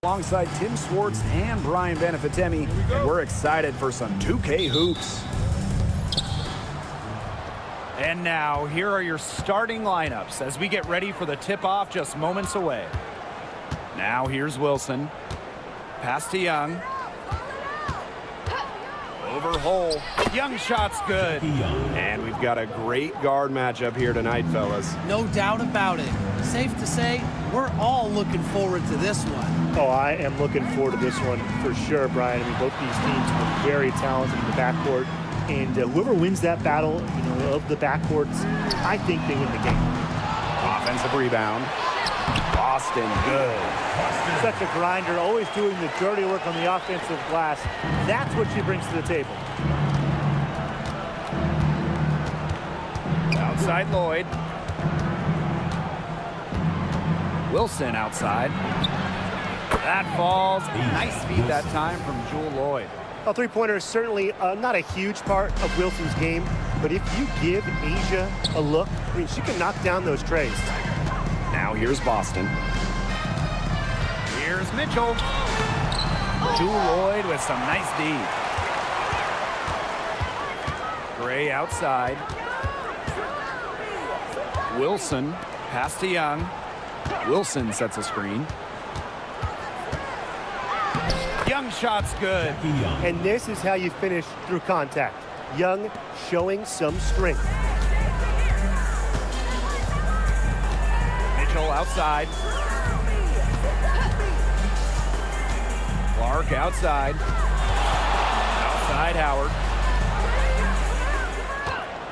Alongside Tim Swartz and Brian Benefitemi, and we're excited for some 2K hoops. And now, here are your starting lineups as we get ready for the tip-off just moments away. Now, here's Wilson. Pass to Young. Over Hole. Young shot's good. And we've got a great guard matchup here tonight, fellas. No doubt about it. Safe to say, we're all looking forward to this one. Oh, I am looking forward to this one for sure, Brian. I mean, both these teams are very talented in the backcourt, and whoever wins that battle, of the backcourts, I think they win the game. Offensive rebound. Boston, good. Such a grinder, always doing the dirty work on the offensive glass. That's what she brings to the table. Outside Lloyd. Wilson outside. That falls. Nice feed that time from Jewel Lloyd. A three-pointer is certainly not a huge part of Wilson's game, but if you give Asia a look, I mean, she can knock down those trays. Now here's Boston. Here's Mitchell. Jewel Lloyd with some nice D. Gray outside. Wilson, pass to Young. Wilson sets a screen. Young shot's good. And this is how you finish through contact. Young showing some strength. Mitchell outside. Clark outside. Outside Howard.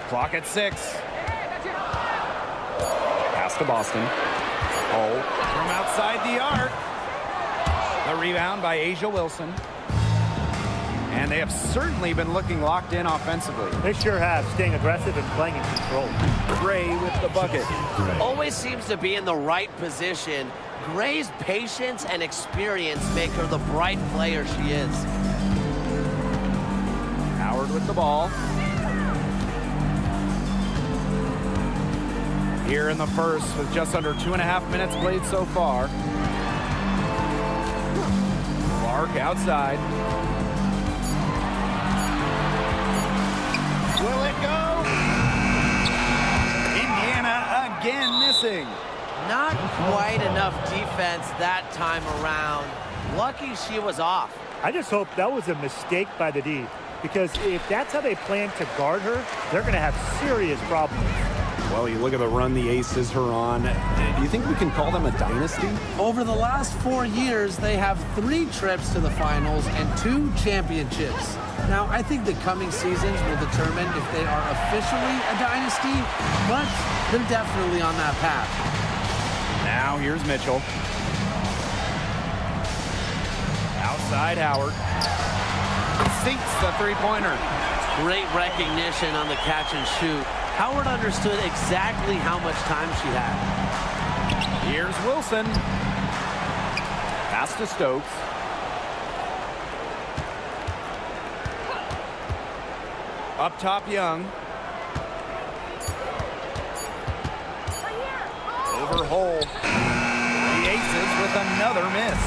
Clock at 6. Pass to Boston. Hole from outside the arc. The rebound by Asia Wilson. And they have certainly been looking locked in offensively. They sure have, staying aggressive and playing in control. Gray with the bucket. Always seems to be in the right position. Gray's patience and experience make her the bright player she is. Howard with the ball. Here in the first with just under 2.5 minutes played so far. Clark outside. Will it go? Indiana again missing. Not quite enough defense that time around. Lucky she was off. I just hope that was a mistake by the D, because if that's how they plan to guard her, they're going to have serious problems. Well, you look at the run the Aces are on. Do you think we can call them a dynasty? Over the last 4 years, they have 3 trips to the finals and 2 championships. Now, I think the coming seasons will determine if they are officially a dynasty, but they're definitely on that path. Now here's Mitchell. Outside Howard. Sinks the three-pointer. Great recognition on the catch and shoot. Howard understood exactly how much time she had. Here's Wilson. Pass to Stokes. Up top, Young. Over Hole. The Aces with another miss.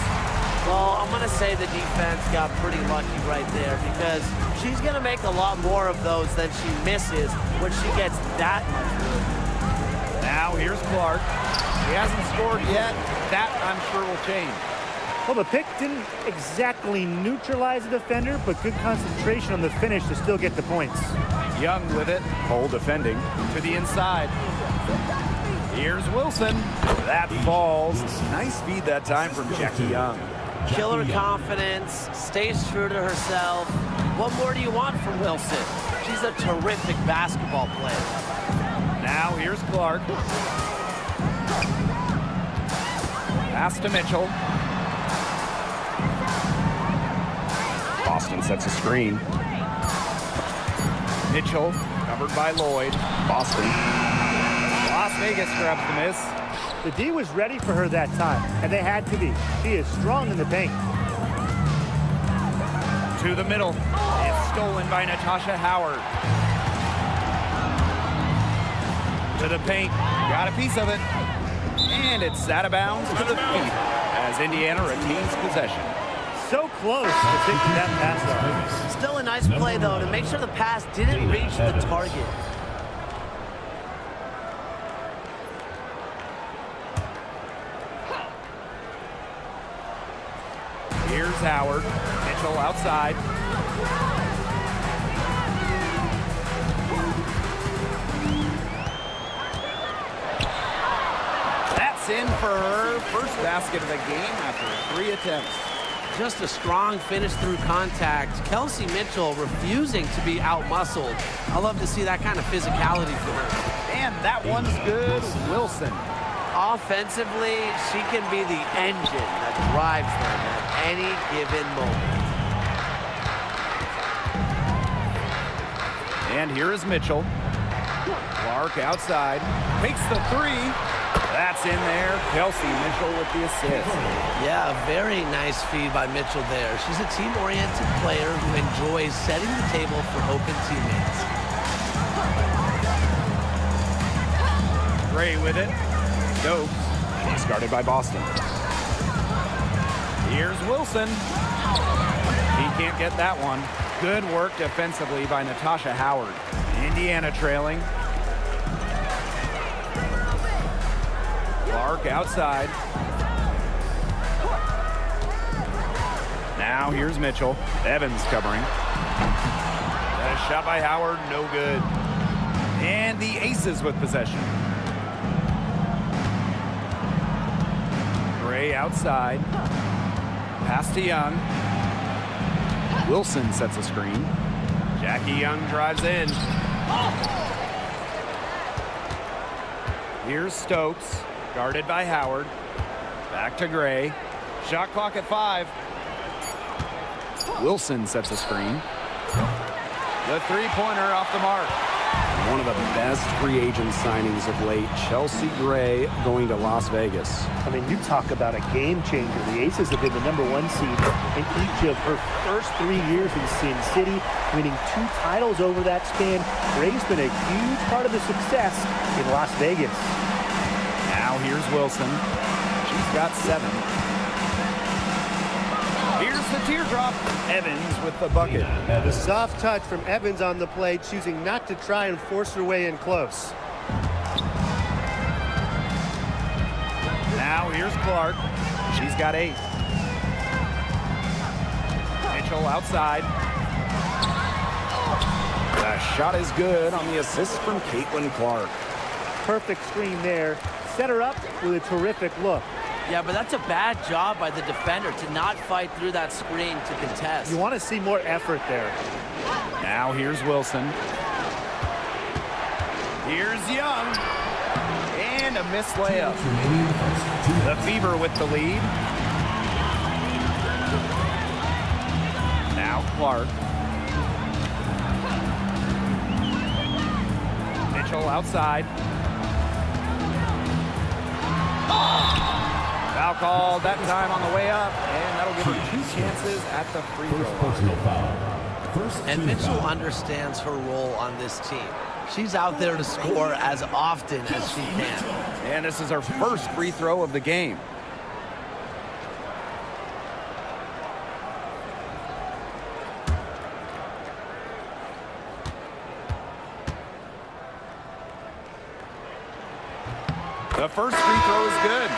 Well, I'm going to say the defense got pretty lucky right there, because she's going to make a lot more of those than she misses when she gets that much wood. Now here's Clark. He hasn't scored yet. That, I'm sure, will change. Well, the pick didn't exactly neutralize the defender, but good concentration on the finish to still get the points. Young with it. Hole defending. To the inside. Here's Wilson. That falls. Nice feed that time from Jackie Young. Killer confidence, stays true to herself. What more do you want from Wilson? She's a terrific basketball player. Now here's Clark. Pass to Mitchell. Boston sets a screen. Mitchell covered by Lloyd. Boston. Las Vegas grabs the miss. The D was ready for her that time, and they had to be. She is strong in the paint. To the middle. It's stolen by Natasha Howard. To the paint. Got a piece of it. And it's out of bounds to the feet as Indiana retains possession. So close to taking that pass off. Still a nice play, though, to make sure the pass didn't reach the target. Here's Howard. Mitchell outside. That's in for her first basket of the game after 3 attempts. Just a strong finish through contact. Kelsey Mitchell refusing to be out-muscled. I love to see that kind of physicality for her. And that one's good. Wilson. Offensively, she can be the engine that drives them at any given moment. And here is Mitchell. Clark outside. Takes the 3. That's in there. Kelsey Mitchell with the assist. Yeah, a very nice feed by Mitchell there. She's a team-oriented player who enjoys setting the table for open teammates. Gray with it. Stokes. He's guarded by Boston. Here's Wilson. He can't get that one. Good work defensively by Natasha Howard. Indiana trailing. Clark outside. Now here's Mitchell. Evans covering. A shot by Howard, no good. And the Aces with possession. Gray outside. Pass to Young. Wilson sets a screen. Jackie Young drives in. Here's Stokes. Guarded by Howard. Back to Gray. Shot clock at 5. Wilson sets a screen. The three-pointer off the mark. One of the best free agent signings of late, Chelsea Gray going to Las Vegas. I mean, you talk about a game changer. The Aces have been the #1 seed in each of her first 3 years in Sin City, winning 2 titles over that span. Gray's been a huge part of the success in Las Vegas. Now here's Wilson. She's got 7. Here's the teardrop. Evans with the bucket. The soft touch from Evans on the play, choosing not to try and force her way in close. Now here's Clark. She's got 8. Mitchell outside. The shot is good on the assist from Caitlin Clark. Perfect screen there. Set her up with a terrific look. Yeah, but that's a bad job by the defender to not fight through that screen to contest. You want to see more effort there. Now here's Wilson. Here's Young. And a missed layup. The Fever with the lead. Now Clark. Mitchell outside. Foul called that time on the way up, and that'll give her 2 chances at the free throw line. And Mitchell understands her role on this team. She's out there to score as often as she can. And this is her first free throw of the game. The first free throw is good.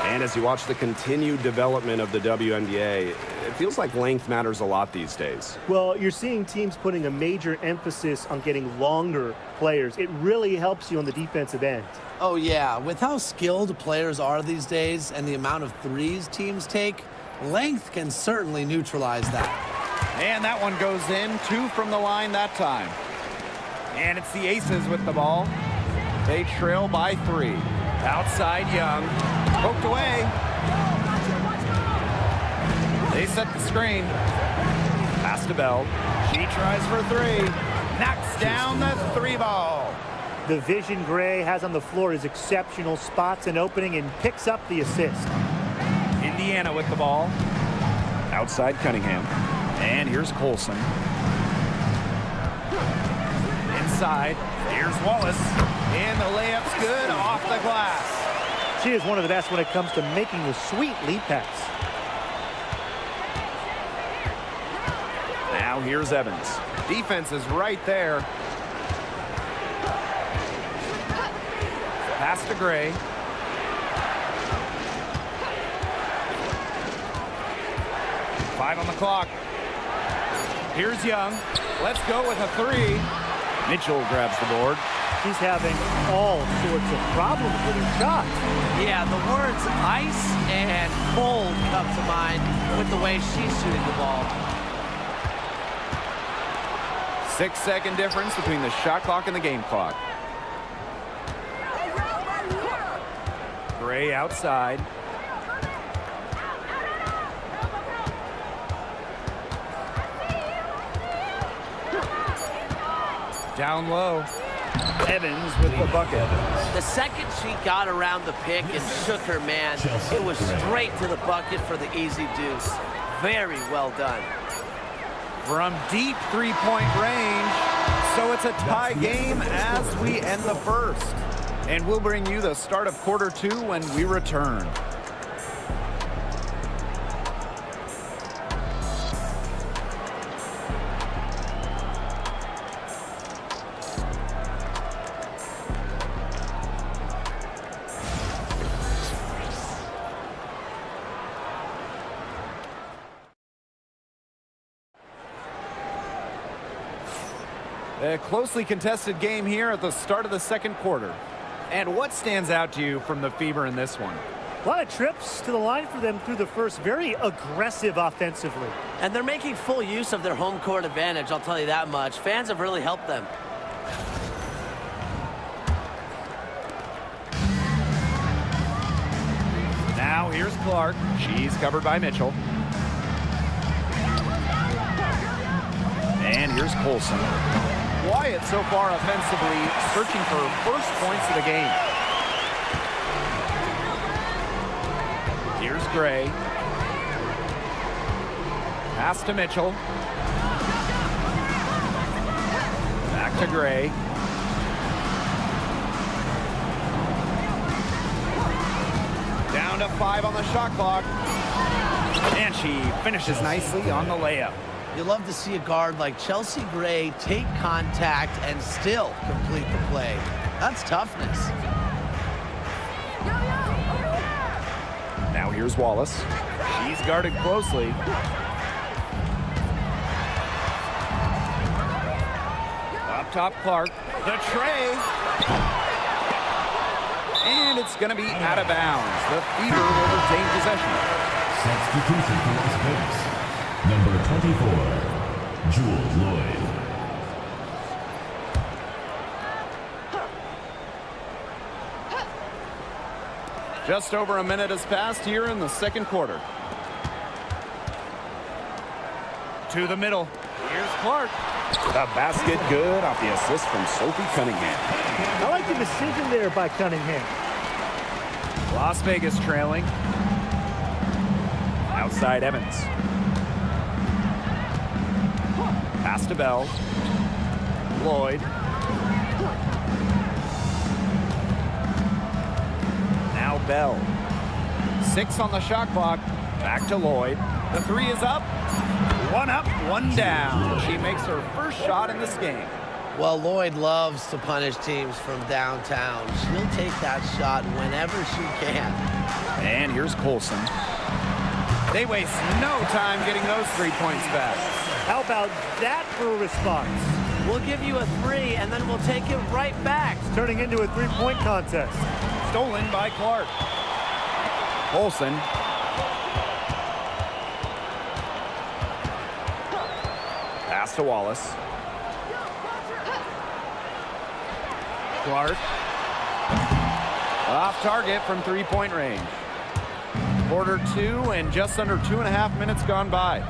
And as you watch the continued development of the WNBA, it feels like length matters a lot these days. Well, you're seeing teams putting a major emphasis on getting longer players. It really helps you on the defensive end. Oh, yeah. With how skilled players are these days and the amount of threes teams take, length can certainly neutralize that. And that one goes in. 2 from the line that time. And it's the Aces with the ball. They trail by 3. Outside Young. Poked away. They set the screen. Pass to Bell. She tries for 3. Knocks down the 3 ball. The vision Gray has on the floor is exceptional. Spots an opening and picks up the assist. Indiana with the ball. Outside Cunningham. And here's Colson. Inside. Here's Wallace. And the layup's good off the glass. She is one of the best when it comes to making the sweet lead pass. Now here's Evans. Defense is right there. Pass to Gray. Five on the clock. Here's Young. Let's go with a three. Mitchell grabs the board. She's having all sorts of problems with her shot. Yeah, the words ice and cold come to mind with the way she's shooting the ball. 6-second difference between the shot clock and the game clock. Gray outside. Down low. Evans with the bucket. The second she got around the pick and shook her man, it was straight to the bucket for the easy deuce. Very well done. From deep three-point range. So it's a tie game as we end the first. And we'll bring you the start of quarter two when we return. A closely contested game here at the start of the second quarter. And what stands out to you from the Fever in this one? A lot of trips to the line for them through the first. Very aggressive offensively. And they're making full use of their home court advantage, I'll tell you that much. Fans have really helped them. Now here's Clark. She's covered by Mitchell. And here's Colson. Wyatt so far offensively searching for first points of the game. Here's Gray. Pass to Mitchell. Back to Gray. Down to 5 on the shot clock. And she finishes nicely on the layup. You love to see a guard like Chelsea Gray take contact and still complete the play. That's toughness. Now here's Wallace. She's guarded closely. Up top, Clark. The tray. And it's going to be out of bounds. The Fever will retain possession. Substitution for Las Vegas. Number 24, Jewel Lloyd. Just over a minute has passed here in the second quarter. To the middle. Here's Clark. The basket good off the assist from Sophie Cunningham. I like the decision there by Cunningham. Las Vegas trailing. Outside Evans. Pass to Bell. Lloyd. Now Bell. 6 on the shot clock. Back to Lloyd. The three is up. One up, one down. She makes her first shot in this game. Well, Lloyd loves to punish teams from downtown. She'll take that shot whenever she can. And here's Colson. They waste no time getting those 3 points back. How about that for a response? We'll give you a 3, and then we'll take it right back. It's turning into a three-point contest. Stolen by Clark. Colson. Pass to Wallace. Clark. Off target from three-point range. Quarter 2 and just under 2.5 minutes gone by.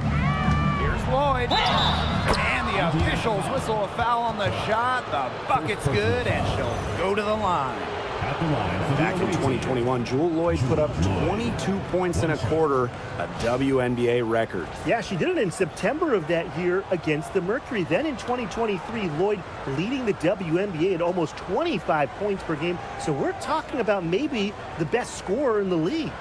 Here's Lloyd. And the officials whistle a foul on the shot. The bucket's good, and she'll go to the line. At the line for the Back in 2021, Jewel Lloyd put up 22 points in a quarter, a WNBA record. Yeah, she did it in September of that year against the Mercury. Then in 2023, Lloyd leading the WNBA at almost 25 points per game. So we're talking about maybe the best scorer in the league.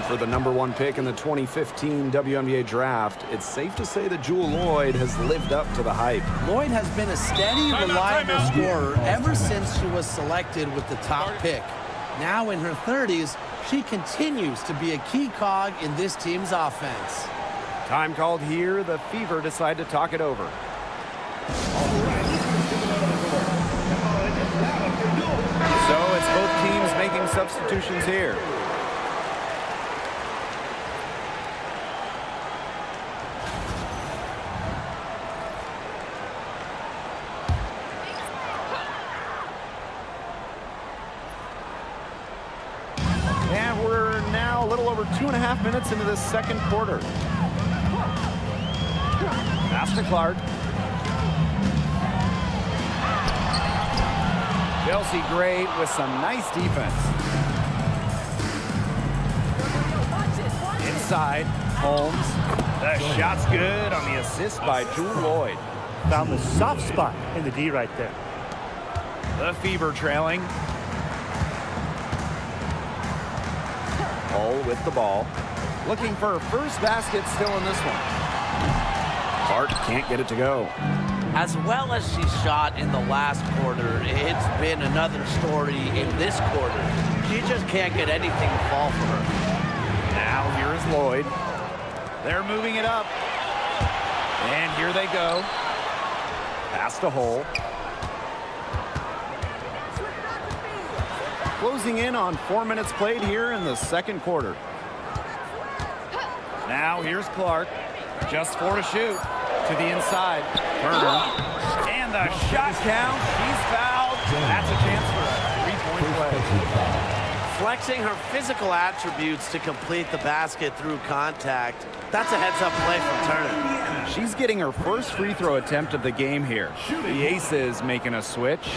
For the #1 pick in the 2015 WNBA draft, it's safe to say that Jewel Lloyd has lived up to the hype. Lloyd has been a steady, reliable scorer ever since she was selected with the top pick. Now in her 30s, she continues to be a key cog in this team's offense. Time called here. The Fever decide to talk it over. So it's both teams making substitutions here. And we're now a little over 2.5 minutes into this second quarter. Pass to Clark. Chelsea Gray with some nice defense. Inside, Holmes. The shot's good on the assist by Jewel Lloyd. Found the soft spot in the D right there. The Fever trailing. Hull with the ball. Looking for her first basket still in this one. Clark can't get it to go. As well as she shot in the last quarter, it's been another story in this quarter. She just can't get anything to fall for her. Now here is Lloyd. They're moving it up. And here they go. Pass to Hull. Closing in on 4 minutes played here in the second quarter. Now here's Clark. Just 4 to shoot. To the inside. Turner. And the shot count. She's fouled. That's a chance for a three-point play. Flexing her physical attributes to complete the basket through contact. That's a heads-up play from Turner. She's getting her first free throw attempt of the game here. The Aces making a switch.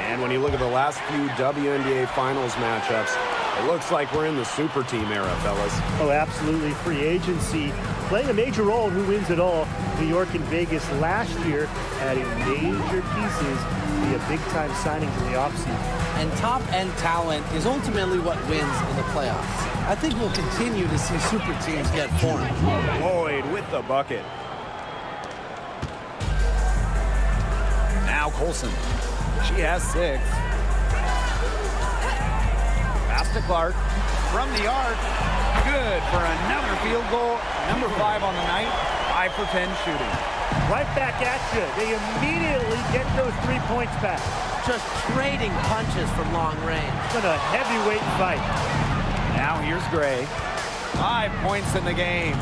And when you look at the last few WNBA Finals matchups, it looks like we're in the super team era, fellas. Oh, absolutely. Free agency playing a major role in who wins it all. New York and Vegas last year adding major pieces via big-time signings in the offseason. And top-end talent is ultimately what wins in the playoffs. I think we'll continue to see super teams get formed. Lloyd with the bucket. Now Colson. She has 6. Pass to Clark. From the arc. Good for another field goal. Number 5 on the night. 5 for 10 shooting. Right back at you. They immediately get those 3 points back. Just trading punches from long range. It's been a heavyweight fight. Now here's Gray. 5 points in the game.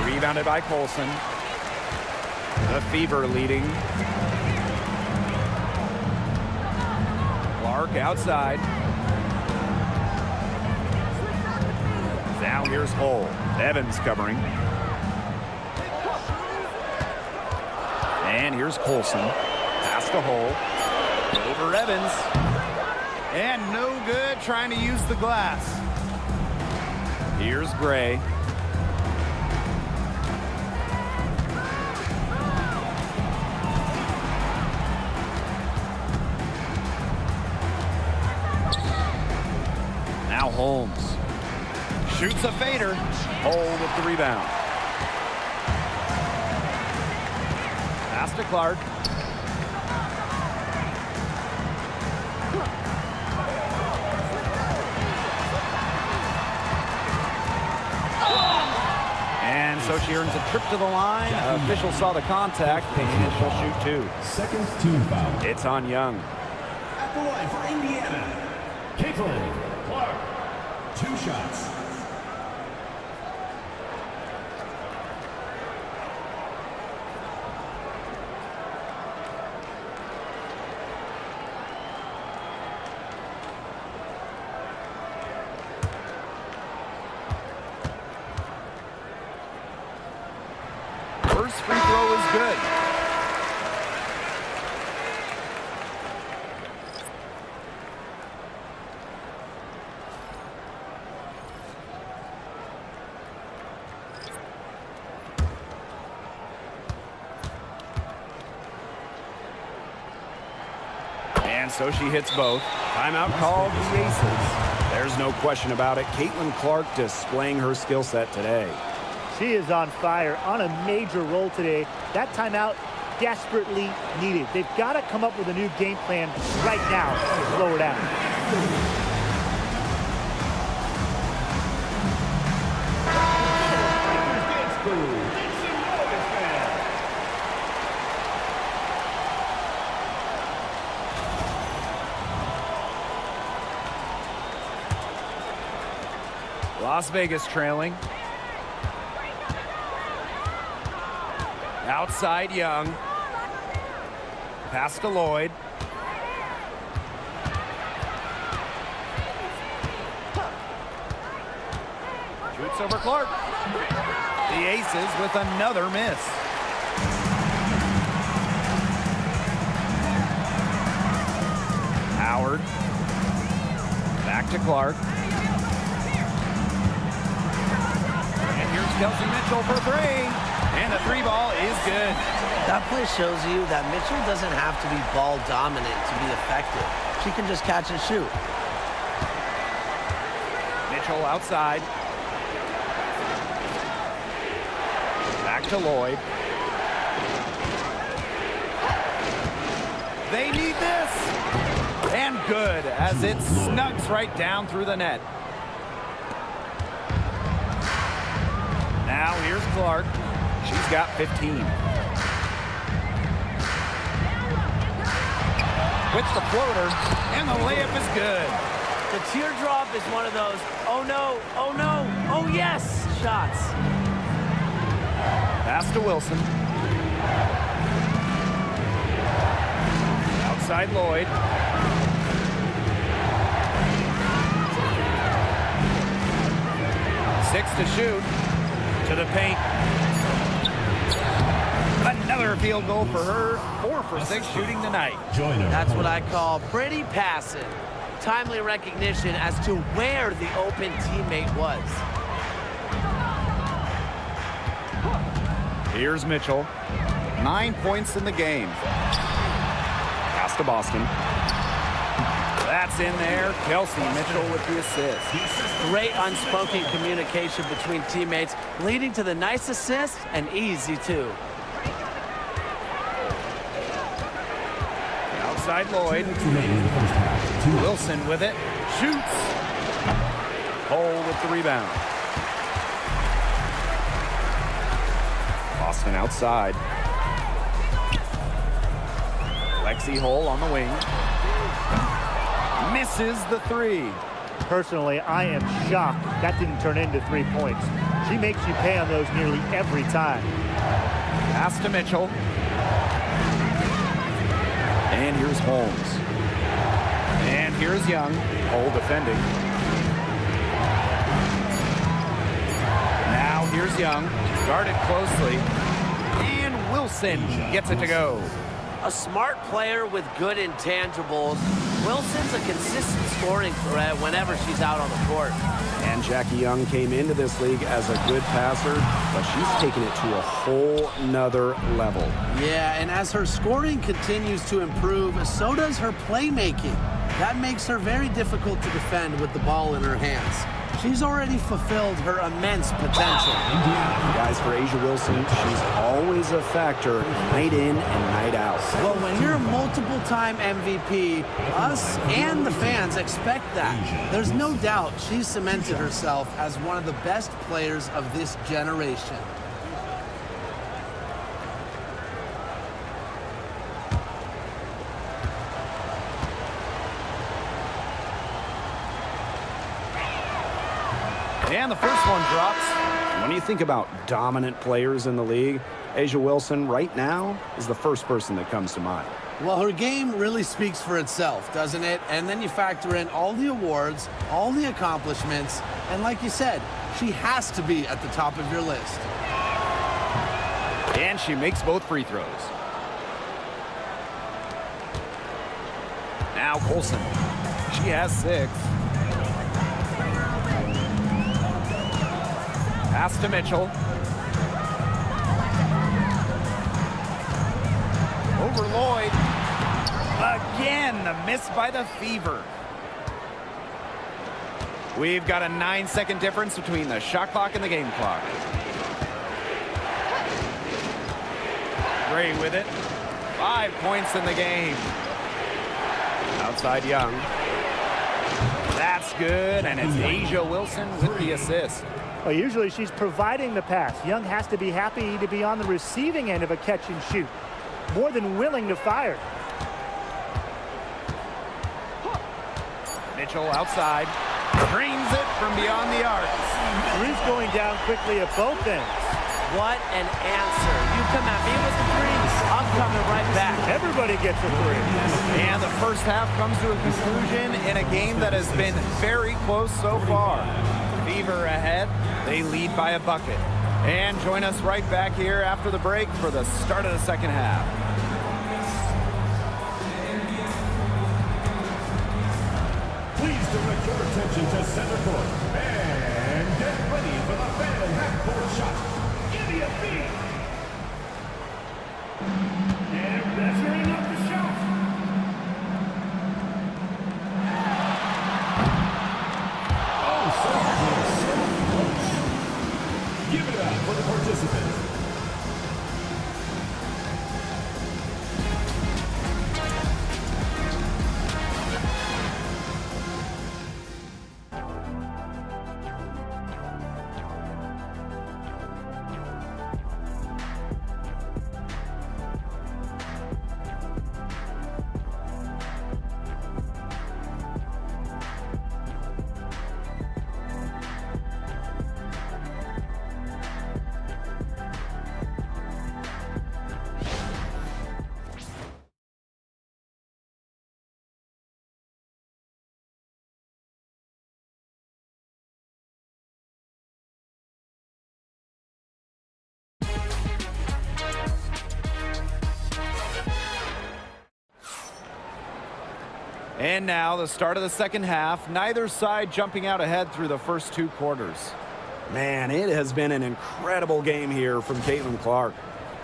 Rebounded by Colson. The Fever leading. Clark outside. Now here's Hull. Evans covering. And here's Colson. Pass to Hull. Over Evans. And no good trying to use the glass. Here's Gray. Now Holmes. Shoots a fader. Hull with the rebound. Pass to Clark. And So she earns a trip to the line. Official saw the contact, and she'll shoot two. Second team foul. It's on Young. At the line for Indiana, Caitlin Clark. 2 shots. First free throw is good. And so she hits both. Timeout called the Aces. There's no question about it. Caitlin Clark displaying her skill set today. She is on fire on a major roll today. That timeout desperately needed. They've got to come up with a new game plan right now to slow her down. Las Vegas trailing. Outside Young. Pass to Lloyd. Shoots over Clark. The Aces with another miss. Howard. Back to Clark. And here's Kelsey Mitchell for three. And the three ball is good. That play shows you that Mitchell doesn't have to be ball dominant to be effective. She can just catch and shoot. Mitchell outside. Back to Lloyd. They need this. And good as it snugs right down through the net. Now here's Clark. She's got 15. With the floater, and the layup is good. The teardrop is one of those, oh no, oh yes, shots. Pass to Wilson. Outside Lloyd. Six to shoot. To the paint. Another field goal for her. 4 for 6 shooting tonight. That's what I call pretty passing. Timely recognition as to where the open teammate was. Here's Mitchell. 9 points in the game. Pass to Boston. That's in there. Kelsey Mitchell with the assist. Great unspoken communication between teammates, leading to the nice assist and easy too. Outside Lloyd. Wilson with it. Shoots. Hole with the rebound. Boston outside. Lexi Hole on the wing. Misses the three. Personally, I am shocked that didn't turn into 3 points. She makes you pay on those nearly every time. Pass to Mitchell. And here's Holmes. And here's Young. Hole defending. Now here's Young. Guarded closely. And Wilson gets it to go. A smart player with good intangibles. Wilson's a consistent scoring threat whenever she's out on the court. And Jackie Young came into this league as a good passer, but she's taken it to a whole nother level. Yeah, and as her scoring continues to improve, so does her playmaking. That makes her very difficult to defend with the ball in her hands. She's already fulfilled her immense potential. Guys, for A'ja Wilson, she's always a factor night in and night out. Well, when you're a multiple-time MVP, us and the fans expect that. There's no doubt she's cemented herself as one of the best players of this generation. And the first one drops. When you think about dominant players in the league, A'ja Wilson right now is the first person that comes to mind. Well, her game really speaks for itself, doesn't it? And then you factor in all the awards, all the accomplishments, and like you said, she has to be at the top of your list. And she makes both free throws. Now Colson. She has 6. Pass to Mitchell. Over Lloyd. Again, the miss by the Fever. We've got a 9-second difference between the shot clock and the game clock. Gray with it. 5 points in the game. Outside Young. That's good, and it's A'ja Wilson with the assist. Well, usually she's providing the pass. Young has to be happy to be on the receiving end of a catch and shoot. More than willing to fire. Mitchell outside. Drains it from beyond the arc. Three's going down quickly at both ends. What an answer. You come at me with the threes, I'm coming right back. Everybody gets a three. And the first half comes to a conclusion in a game that has been very close so far. Fever ahead. They lead by a bucket. And join us right back here after the break for the start of the second half. Please direct your attention to center court and get ready for the fan half-court shot. Give me a beat. And measuring up the shot. Oh, so close. Give it up for the participants. And now the start of the second half. Neither side jumping out ahead through the first 2 quarters. Man, it has been an incredible game here from Caitlin Clark.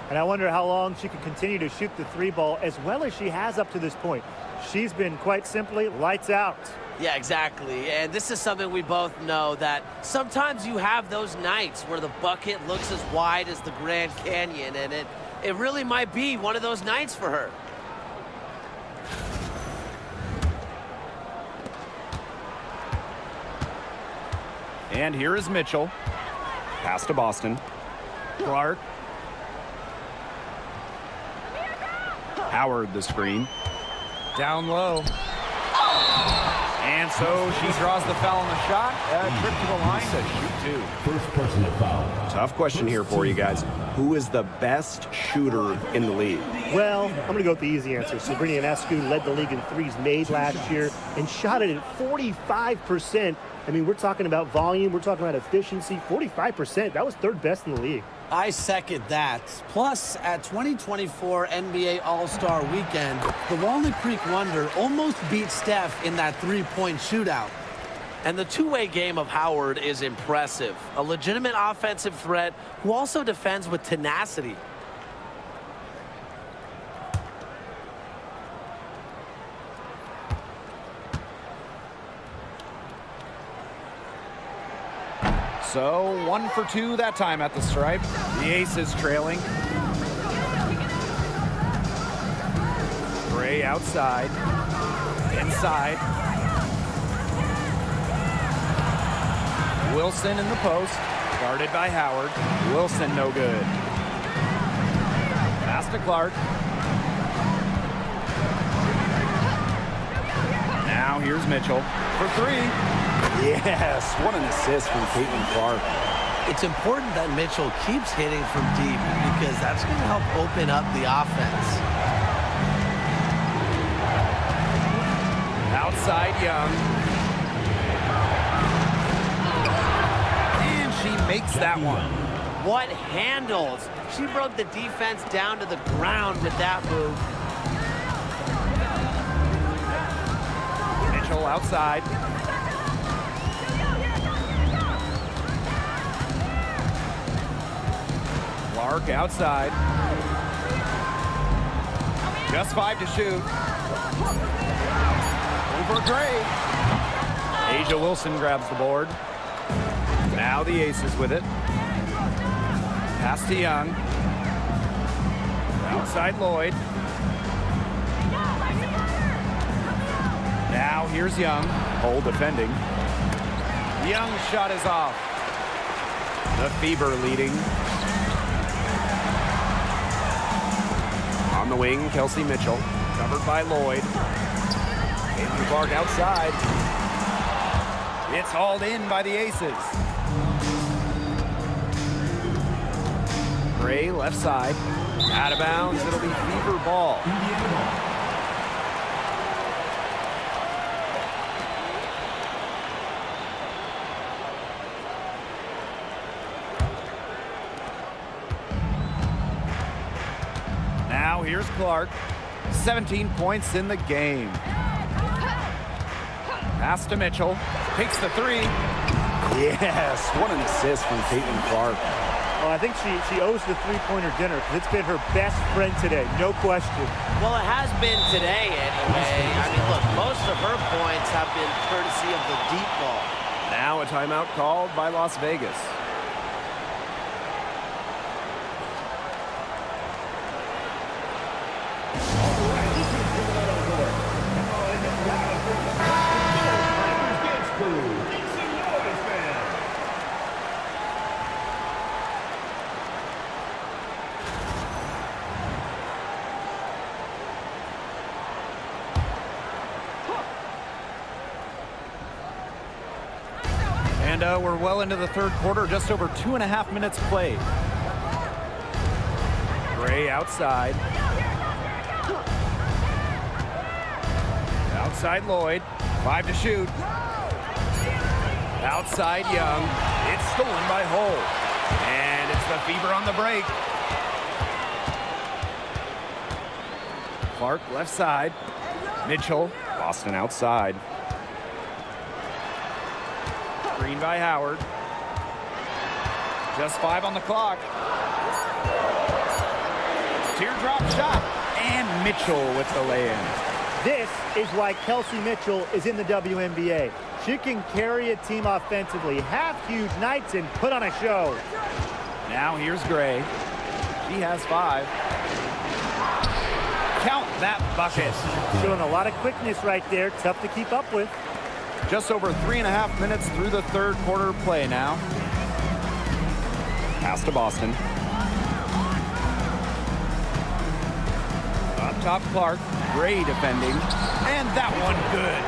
And I wonder how long she can continue to shoot the three ball as well as she has up to this point. She's been quite simply lights out. Yeah, exactly. And this is something we both know, that sometimes you have those nights where the bucket looks as wide as the Grand Canyon, and it really might be one of those nights for her. And here is Mitchell. Pass to Boston. Clark. Howard the screen. Down low. And so she draws the foul on the shot. Trip to the line to shoot 2. First personal foul. Tough question here for you guys. Who is the best shooter in the league? Well, I'm going to go with the easy answer. Sabrina Ionescu led the league in threes made last year and shot it at 45%. I mean, we're talking about volume, we're talking about efficiency. 45%, that was 3rd best in the league. I second that. Plus, at 2024 NBA All-Star Weekend, the Walnut Creek Wonder almost beat Steph in that three-point shootout. And the two-way game of Howard is impressive. A legitimate offensive threat who also defends with tenacity. So 1 for 2 that time at the stripe. The Aces trailing. Gray outside. Inside. Wilson in the post. Guarded by Howard. Wilson no good. Pass to Clark. Now here's Mitchell for 3. Yes, what an assist from Caitlin Clark. It's important that Mitchell keeps hitting from deep because that's going to help open up the offense. Outside Young. And she makes that one. What handles? She broke the defense down to the ground with that move. Mitchell outside. Clark outside. Just 5 to shoot. Over Gray. Asia Wilson grabs the board. Now the Aces with it. Pass to Young. Outside Lloyd. Now here's Young. Hole defending. Young's shot is off. The Fever leading. On the wing, Kelsey Mitchell. Covered by Lloyd. Caitlin Clark outside. It's hauled in by the Aces. Gray left side. Out of bounds. It'll be Fever ball. Now here's Clark. 17 points in the game. Pass to Mitchell. Takes the 3. Yes, what an assist from Caitlin Clark. Well, I think she owes the three-pointer dinner because it's been her best friend today, no question. Well, it has been today anyway. I mean, look, most of her points have been courtesy of the deep ball. Now a timeout called by Las Vegas. And we're well into the third quarter, just over 2.5 minutes played. Gray outside. Outside Lloyd. 5 to shoot. Outside Young. It's stolen by Hull. And it's the Fever on the break. Clark left side. Mitchell. Boston outside. Screen by Howard. Just 5 on the clock. Teardrop shot. And Mitchell with the lay-in. This is why Kelsey Mitchell is in the WNBA. She can carry a team offensively, have huge nights, and put on a show. Now here's Gray. She has 5. Count that bucket. Showing a lot of quickness right there. Tough to keep up with. Just over 3.5 minutes through the third quarter play now. Pass to Boston. Up top Clark. Gray defending. And that one good.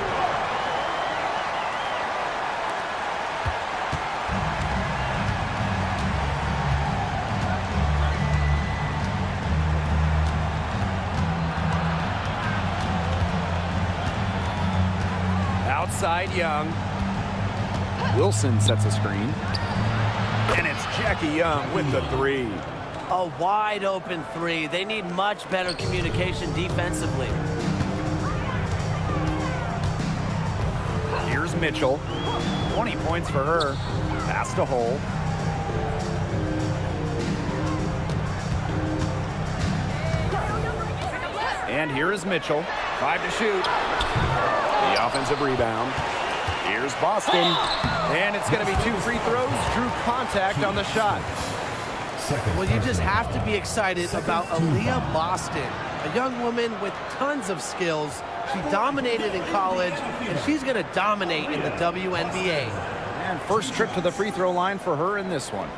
Outside Young. Wilson sets a screen. And it's Jackie Young with the 3. A wide open 3. They need much better communication defensively. Here's Mitchell. 20 points for her. Pass to Hull. And here is Mitchell. 5 to shoot. The offensive rebound. Here's Boston. And it's going to be 2 free throws. Drew contact on the shot. Well, you just have to be excited about Aaliyah Boston, a young woman with tons of skills. She dominated in college, and she's going to dominate in the WNBA. And first trip to the free throw line for her in this one.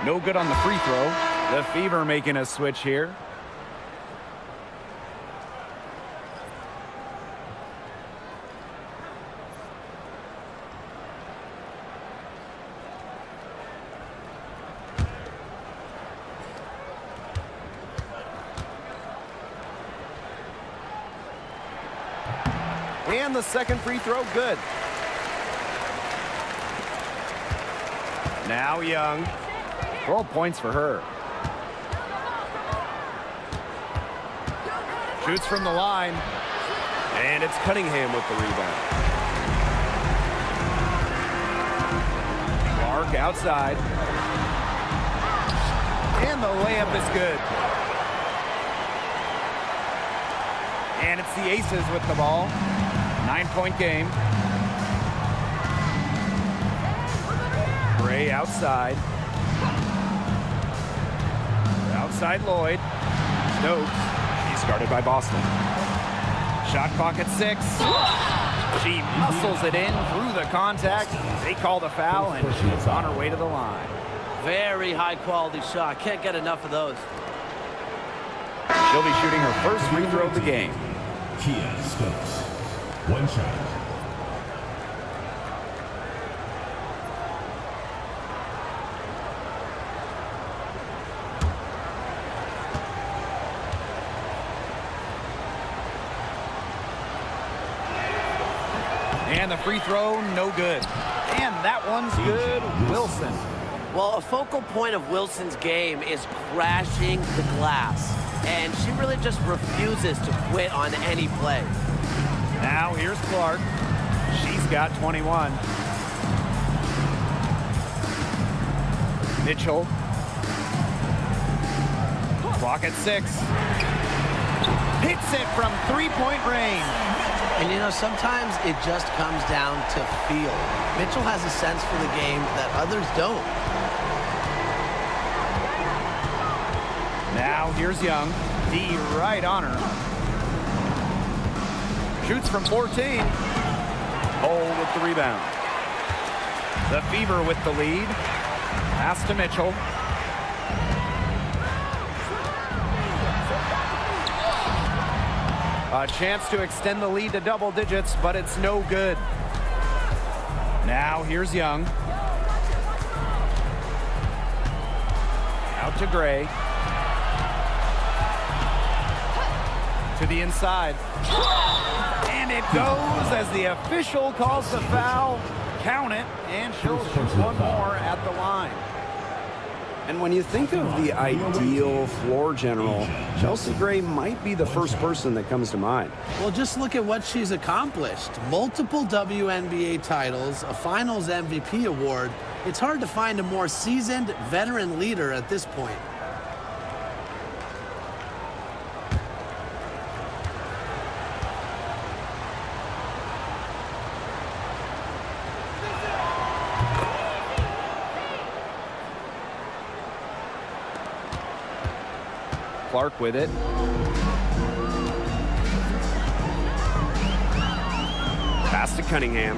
No good on the free throw. The Fever making a switch here. And the second free throw, good. Now Young. 12 points for her. Shoots from the line. And it's Cunningham with the rebound. Clark outside. And the layup is good. And it's the Aces with the ball. 9-point game. Gray outside. Outside Lloyd. Stokes. He's guarded by Boston. Shot clock at 6. She muscles it in through the contact. They call the foul, and she's on her way to the line. Very high quality shot. Can't get enough of those. She'll be shooting her first free throw of the game. Kia Stokes. One shot. And the free throw, no good. And that one's good. Wilson. Well, a focal point of Wilson's game is crashing the glass. And she really just refuses to quit on any play. Now here's Clark. She's got 21. Mitchell. Clock at 6. Hits it from three-point range. And you know, sometimes it just comes down to feel. Mitchell has a sense for the game that others don't. Now here's Young. D right on her. Shoots from 14. Cole with the rebound. The Fever with the lead. Pass to Mitchell. A chance to extend the lead to double digits, but it's no good. Now here's Young. Out to Gray. To the inside. And it goes as the official calls the foul. Count it, and she'll shoot one more at the line. And when you think of the ideal floor general, Chelsea Gray might be the first person that comes to mind. Well, just look at what she's accomplished. Multiple WNBA titles, a Finals MVP award. It's hard to find a more seasoned veteran leader at this point. Clark with it. Pass to Cunningham.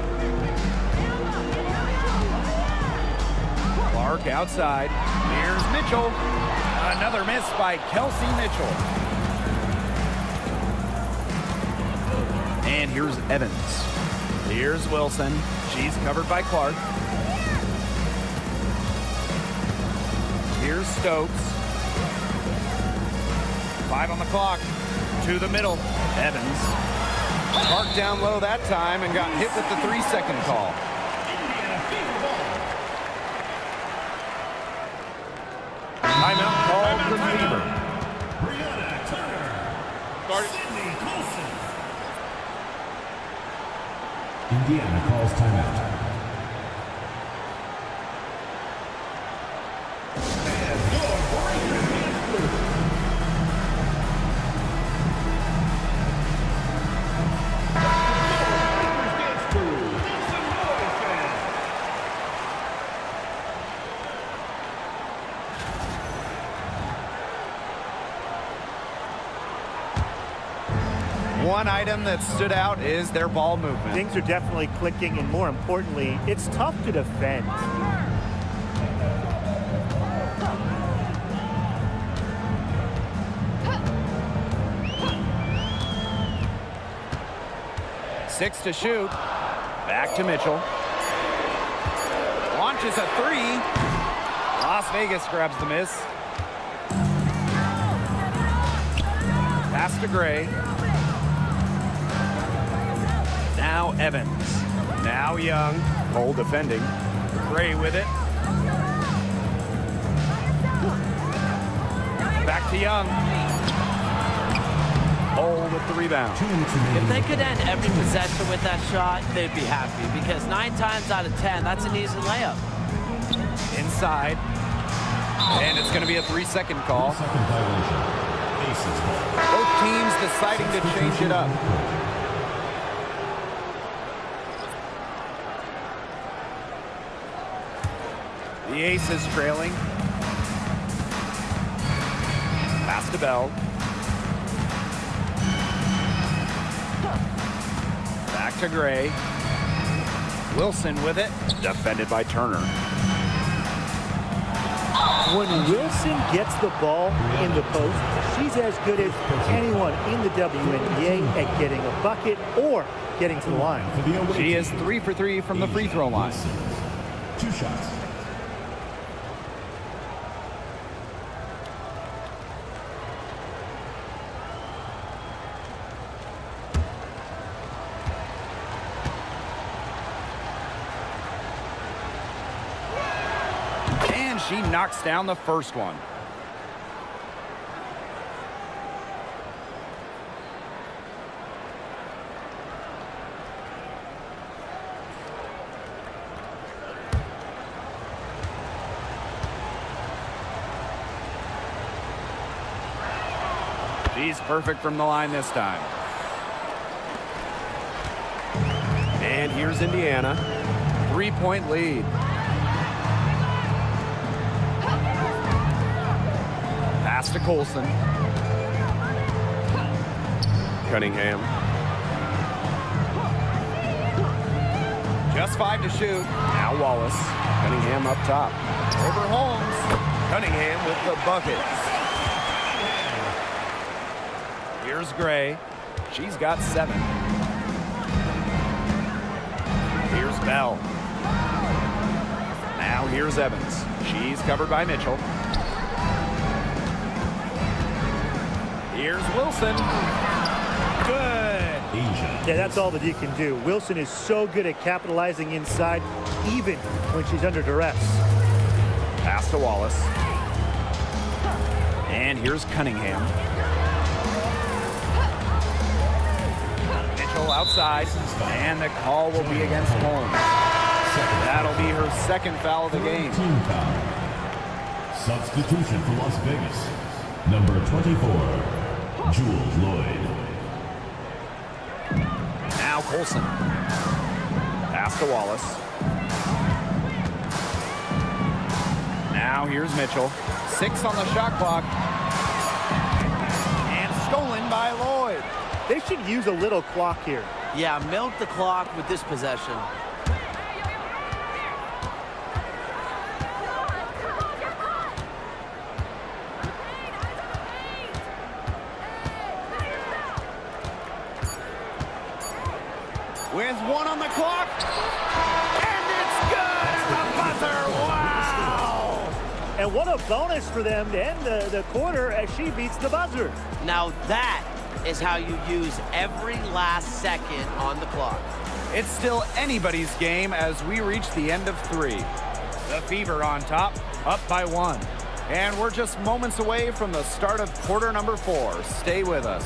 Clark outside. Here's Mitchell. Another miss by Kelsey Mitchell. And here's Evans. Here's Wilson. She's covered by Clark. Here's Stokes. 5 on the clock. To the middle. Evans. Parked down low that time and got hit with the 3-second call. Timeout called the Fever. Brianna Turner. Sydney Colson. Indiana calls timeout. And your breaker is One item that stood out is their ball movement. Things are definitely clicking, and more importantly, it's tough to defend. 6 to shoot. Back to Mitchell. Launches a 3. Las Vegas grabs the miss. Pass to Gray. Now Evans. Now Young. Cole defending. Gray with it. Back to Young. Cole with the rebound. If they could end every possession with that shot, they'd be happy because 9 times out of 10, that's an easy layup. Inside. And it's going to be a 3-second call. Second violation. ACES ball. Both teams deciding to change it up. The Aces trailing. Pass to Bell. Back to Gray. Wilson with it. Defended by Turner. When Wilson gets the ball in the post, she's as good as anyone in the WNBA at getting a bucket or getting to the line. For the away She team, is 3 for 3 from the free throw line. 2 shots. And she knocks down the first one. She's perfect from the line this time. And here's Indiana. 3-point lead. Pass to Colson. Cunningham. Just 5 to shoot. Now Wallace. Cunningham up top. Over Holmes. Cunningham with the bucket. Here's Gray. She's got 7. Here's Bell. Now here's Evans. She's covered by Mitchell. Here's Wilson. Good. Yeah, that's all that he can do. Wilson is so good at capitalizing inside, even when she's under duress. Pass to Wallace. And here's Cunningham. Mitchell outside. And the call will be against Holmes. That'll be her second foul of the game. Team foul. Substitution for Las Vegas. Number 24, Jules Lloyd. Now Colson. Pass to Wallace. Now here's Mitchell. 6 on the shot clock. And stolen by Lloyd. They should use a little clock here. Yeah, milk the clock with this possession. With 1 on the clock. And it's good at the buzzer. Wow. And what a bonus for them to end the quarter as she beats the buzzer. Now that is how you use every last second on the clock. It's still anybody's game as we reach the end of 3. The Fever on top, up by 1. And we're just moments away from the start of quarter number 4. Stay with us.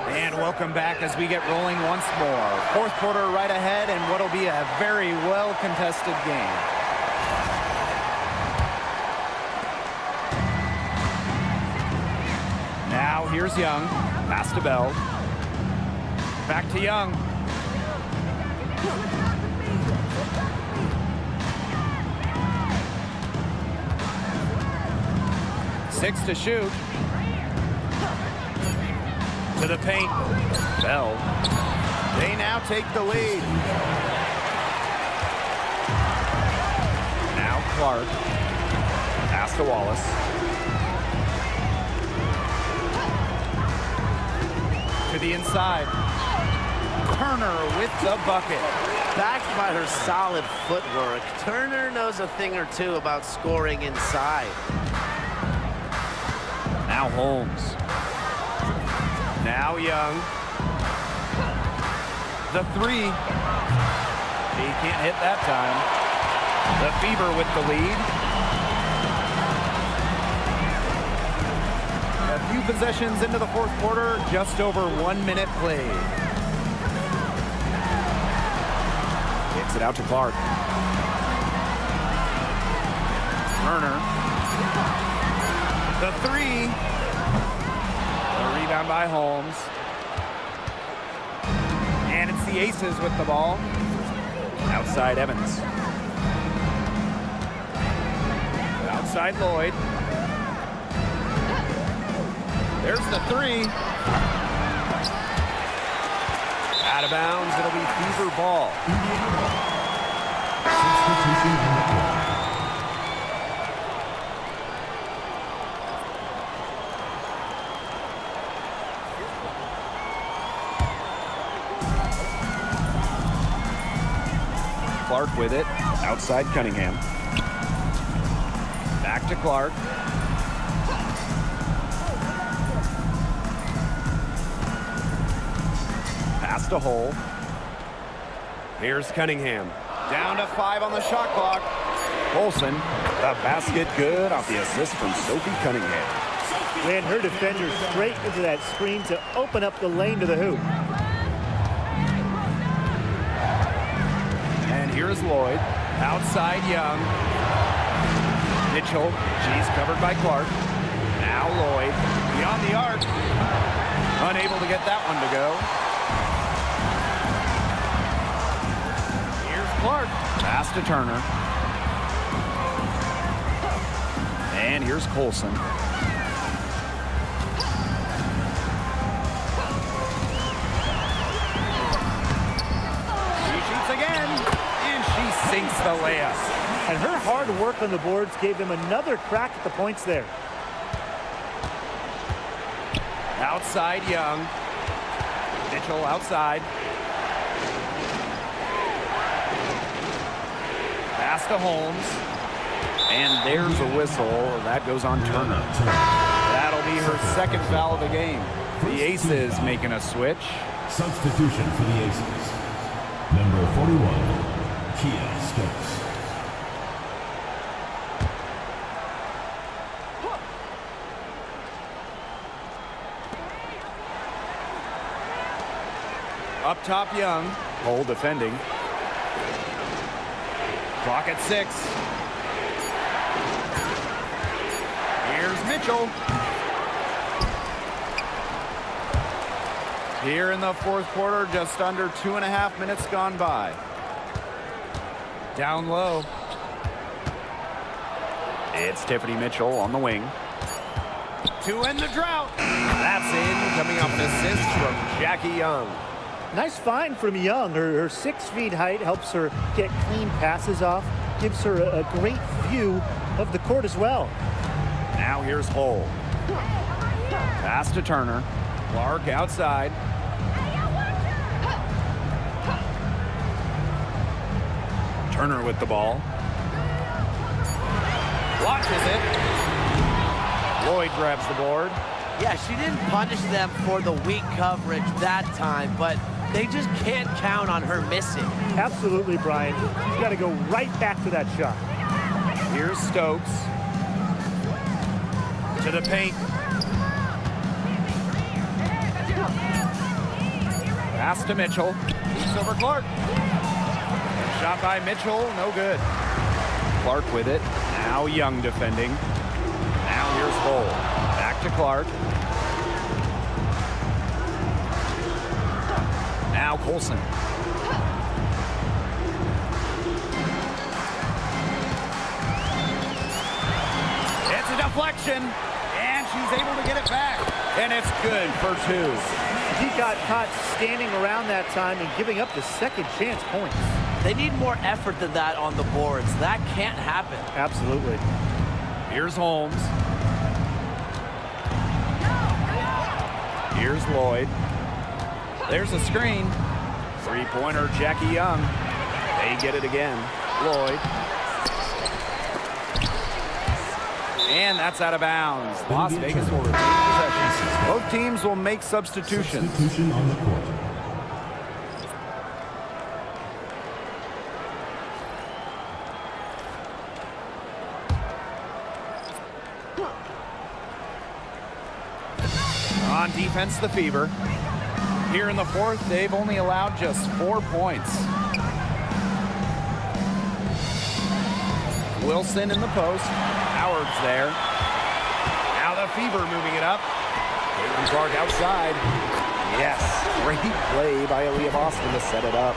And welcome back as we get rolling once more. 4th quarter right ahead and what'll be a very well contested game. Now here's Young. Pass to Bell. Back to Young. Six to shoot. To the paint. Bell. They now take the lead. Clark. Pass to Wallace. To the inside. Turner with the bucket. Backed by her solid footwork, Turner knows a thing or two about scoring inside. Now Holmes. Now Young. The three. He can't hit that time. The Fever with the lead. A few possessions into the fourth quarter, just over 1 minute played. Kicks it out to Clark. Turner. The three. The rebound by Holmes. And it's the Aces with the ball. Outside Evans. Outside Lloyd. There's the three. Out of bounds, it'll be Fever ball. Clark with it. Outside Cunningham. Back to Clark. Pass to Hole. Here's Cunningham. Down to 5 on the shot clock. Olsen. The basket good off the assist from Sophie Cunningham. Ran her defender straight into that screen to open up the lane to the hoop. And here's Lloyd. Outside Young. Mitchell. She's covered by Clark. Now Lloyd. Beyond the arc. Unable to get that one to go. Here's Clark. Pass to Turner. And here's Colson. She shoots again. And she sinks the layup. And her hard work on the boards gave them another crack at the points there. Outside Young. Mitchell outside. Pass to Holmes. And there's a whistle. That goes on Turner. That'll be her second foul of the game. The Aces making a switch. Substitution for the Aces. Number 41, Kia Stokes. Up top Young. Hole defending. Clock at 6. Here's Mitchell. Here in the fourth quarter, just under 2.5 minutes gone by. Down low. It's Tiffany Mitchell on the wing. To end the drought. That's in, coming off an assist from Jackie Young. Nice find from Young. Her 6 feet height helps her get clean passes off, gives her a great view of the court as well. Now here's Hole. Pass to Turner. Clark outside. Turner with the ball. Watches it. Lloyd grabs the board. Yeah, she didn't punish them for the weak coverage that time, but they just can't count on her missing. Absolutely, Brian. She's got to go right back to that shot. Here's Stokes. To the paint. Pass to Mitchell. Keeps over Clark. Shot by Mitchell, no good. Clark with it. Now Young defending. Now here's Hole. Back to Clark. Now Colson. It's a deflection, and she's able to get it back. And it's good for 2. He got caught standing around that time and giving up the second chance points. They need more effort than that on the boards. That can't happen. Absolutely. Here's Holmes. Here's Lloyd. There's a screen. Three-pointer, Jackie Young. They get it again. Lloyd. And that's out of bounds. Las Vegas will retain possession. Both teams will make substitutions. Substitution on the court. On defense, the Fever. Here in the fourth, they've only allowed just 4 points. Wilson in the post. Howard's there. Now the Fever moving it up. Caitlin Clark outside. Yes, great play by Aaliyah Boston to set it up.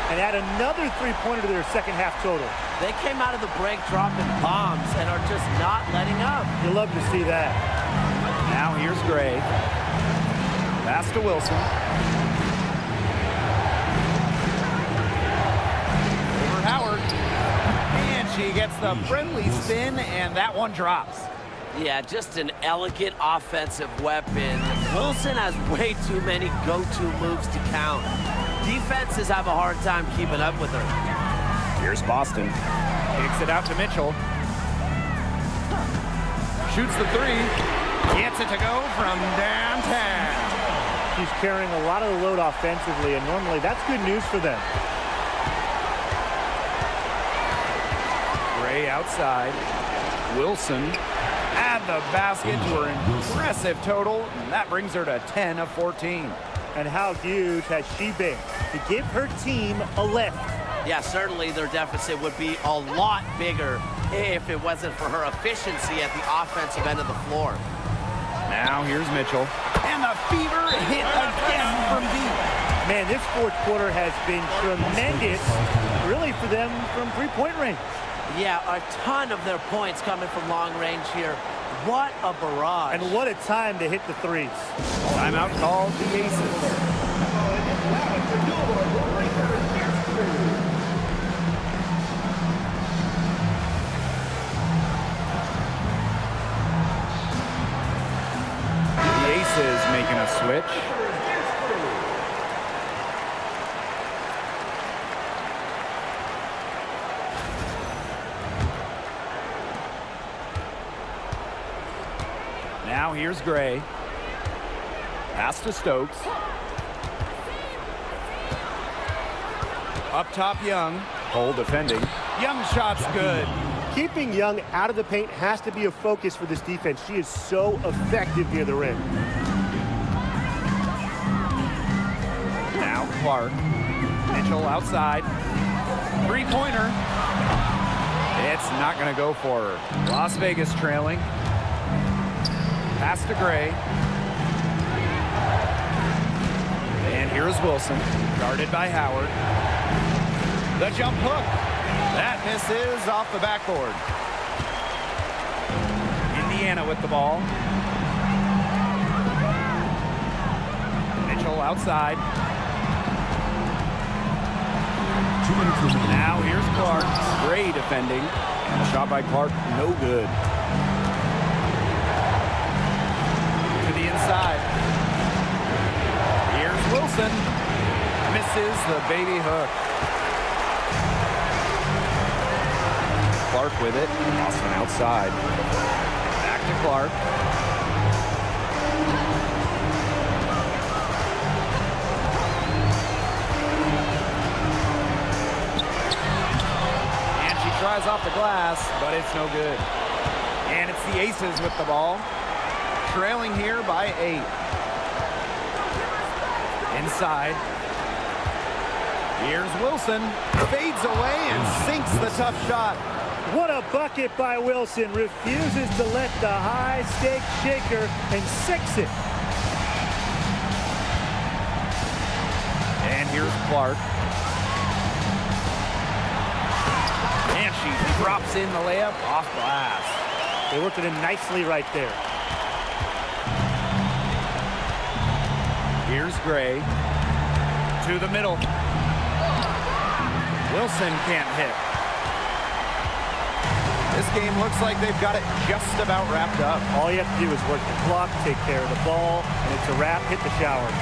And add another three-pointer to their second half total. They came out of the break dropping bombs and are just not letting up. You love to see that. Now here's Gray. Pass to Wilson. Over Howard. And she gets the friendly spin, and that one drops. Yeah, just an elegant offensive weapon. Wilson has way too many go-to moves to count. Defenses have a hard time keeping up with her. Here's Boston. Kicks it out to Mitchell. Shoots the three. Gets it to go from downtown. She's carrying a lot of the load offensively, and normally that's good news for them. Gray outside. Wilson at the basket to her impressive total, and that brings her to 10 of 14. And how huge has she been to give her team a lift? Yeah, certainly their deficit would be a lot bigger if it wasn't for her efficiency at the offensive end of the floor. Now here's Mitchell. And the Fever hit again from deep. Man, this fourth quarter has been tremendous, really, for them from three-point range. Yeah, a ton of their points coming from long range here. What a barrage. And what a time to hit the threes. Timeout called the Aces. The Aces making a switch. Now here's Gray. Pass to Stokes. Up top, Young. Hole defending. Young shot's good. Keeping Young out of the paint has to be a focus for this defense. She is so effective near the rim. Now Clark. Mitchell outside. Three-pointer. It's not going to go for her. Las Vegas trailing. Pass to Gray. And here's Wilson, guarded by Howard. The jump hook. That misses off the backboard. Indiana with the ball. Mitchell outside. Now here's Clark. Gray defending. And the shot by Clark, no good. Inside. Here's Wilson. Misses the baby hook. Clark with it. Boston outside. Back to Clark. And she tries off the glass, but it's no good. And it's the Aces with the ball. Trailing here by 8. Inside. Here's Wilson. Fades away and sinks the tough shot. What a bucket by Wilson. Refuses to let the high-stake shaker and sinks it. And here's Clark. And she drops in the layup off glass. They worked it in nicely right there. Here's Gray to the middle. Wilson can't hit. This game looks like they've got it just about wrapped up. All you have to do is work the clock, take care of the ball, and it's a wrap. Hit the showers.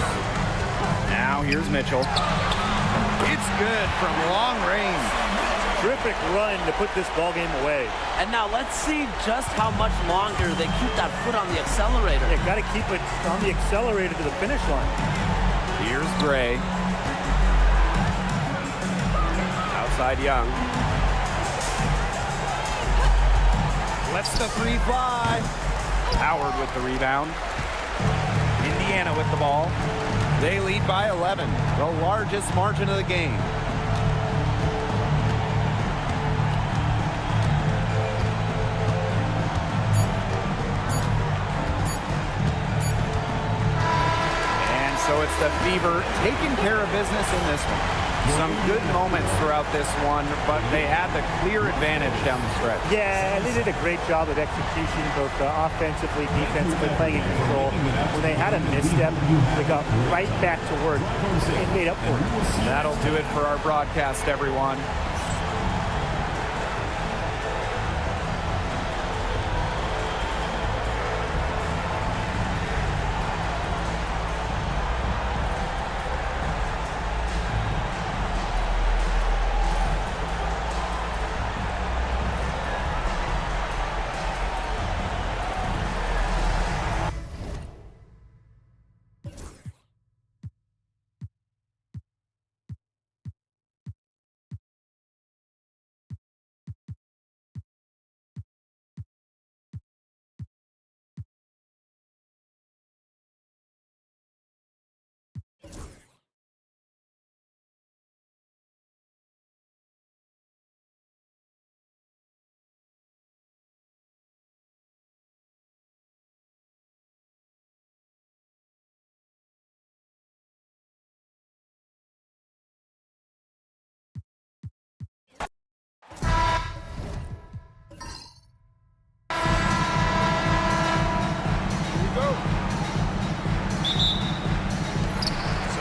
Now here's Mitchell. It's good from long range. Terrific run to put this ball game away. And now let's see just how much longer they keep that foot on the accelerator. They've got to keep it on the accelerator to the finish line. Here's Gray. Outside Young. Lets the three fly. Howard with the rebound. Indiana with the ball. They lead by 11, the largest margin of the game. And so it's the Fever taking care of business in this one. Some good moments throughout this one, but they had the clear advantage down the stretch. Yeah, and they did a great job of execution, both offensively, defensively, playing in control. When they had a misstep, they got right back to work and made up for it. That'll do it for our broadcast, everyone.